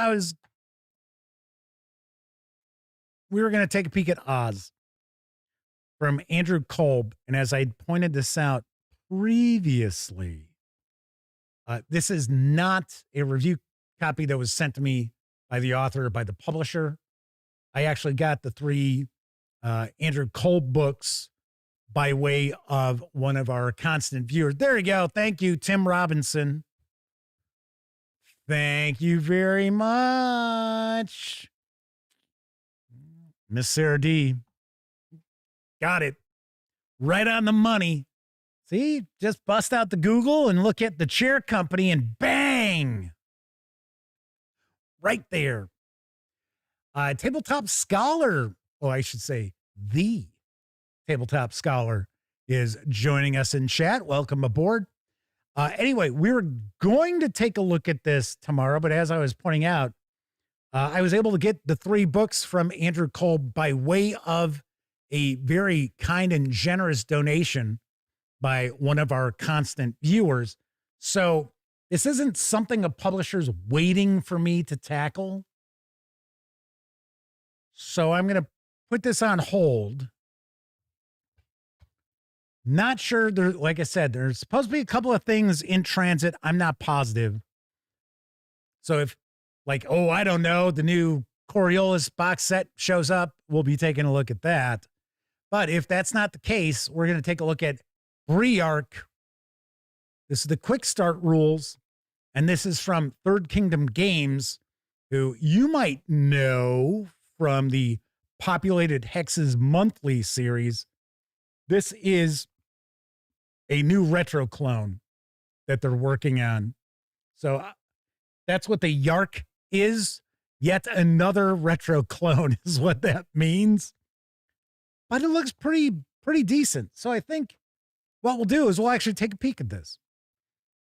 Speaker 1: we were going to take a peek at Oz from Andrew Kolb. And as I pointed this out previously, this is not a review copy that was sent to me by the author or by the publisher. I actually got the 3 Andrew Kolb books by way of one of our constant viewers. There you go. Thank you, Tim Robinson. Thank you very much. Miss Sarah D. Got it. Right on the money. See, just bust out the Google and look at the chair company and bang. Right there. Tabletop Scholar, I should say the Tabletop Scholar is joining us in chat. Welcome aboard. Anyway, we were going to take a look at this tomorrow, but as I was pointing out, I was able to get the 3 books from Andrew Kolb by way of a very kind and generous donation by one of our constant viewers. So this isn't something a publisher's waiting for me to tackle. So I'm going to put this on hold. Not sure. There, like I said, there's supposed to be a couple of things in transit. I'm not positive. So if, like, oh, I don't know, the new Coriolis box set shows up, we'll be taking a look at that. But if that's not the case, we're going to take a look at Briark. This is the quick start rules. And this is from Third Kingdom Games, who you might know from the Populated Hexes Monthly series. This is a new retro clone that they're working on. So that's what the Yark is. Yet another retro clone is what that means. But it looks pretty decent. So I think what we'll do is we'll actually take a peek at this.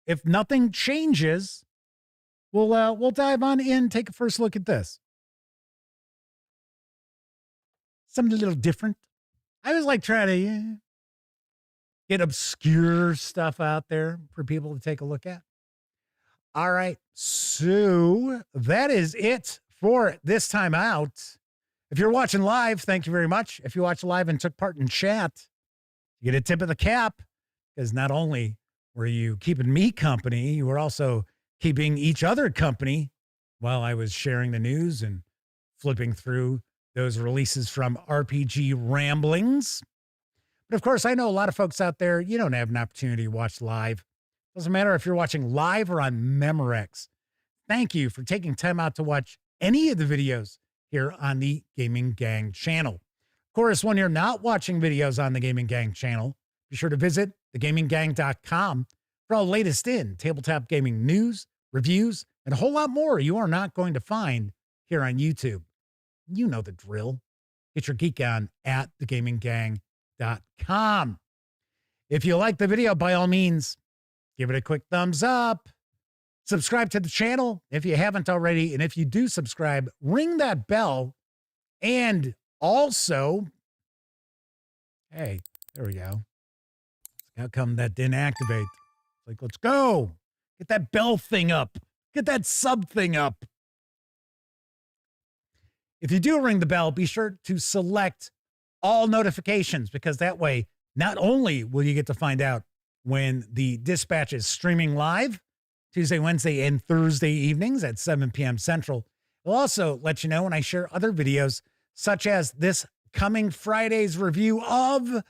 Speaker 1: If nothing changes, we'll dive on in, take a first look at this. Something a little different. I was like trying to get obscure stuff out there for people to take a look at. All right, so that is it for this time out. If you're watching live, thank you very much. If you watched live and took part in chat, you get a tip of the cap, because not only were you keeping me company, you were also keeping each other company while I was sharing the news and flipping through those releases from RPG Ramblings. But of course, I know a lot of folks out there, you don't have an opportunity to watch live. Doesn't matter if you're watching live or on Memorex. Thank you for taking time out to watch any of the videos here on the Gaming Gang channel. Of course, when you're not watching videos on the Gaming Gang channel, be sure to visit thegaminggang.com for all the latest in tabletop gaming news, reviews, and a whole lot more you are not going to find here on YouTube. You know the drill. Get your geek on at thegaminggang.com. If you like the video, by all means, give it a quick thumbs up. Subscribe to the channel if you haven't already. And if you do subscribe, ring that bell. And also, hey, there we go. How come that didn't activate? It's like, let's go. Get that bell thing up. Get that sub thing up. If you do ring the bell, be sure to select all notifications, because that way, not only will you get to find out when the dispatch is streaming live, Tuesday, Wednesday, and Thursday evenings at 7 p.m. Central. We'll also let you know when I share other videos, such as this coming Friday's review of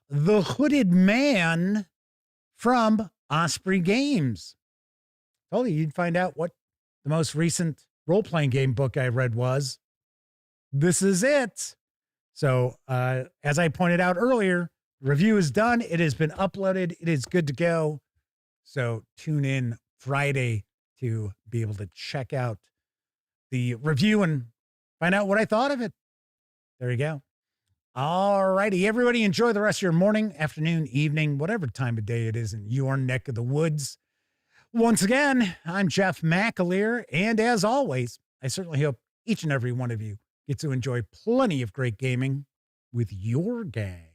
Speaker 1: The Hooded Man from Osprey Games. Told you you'd find out what the most recent role-playing game book I read was. This is it. So, as I pointed out earlier, the review is done. It has been uploaded. It is good to go. So tune in Friday to be able to check out the review and find out what I thought of it. There you go. All righty, everybody, enjoy the rest of your morning, afternoon, evening, whatever time of day it is in your neck of the woods. Once again, I'm Jeff McAleer, and as always, I certainly hope each and every one of you get to enjoy plenty of great gaming with your gang.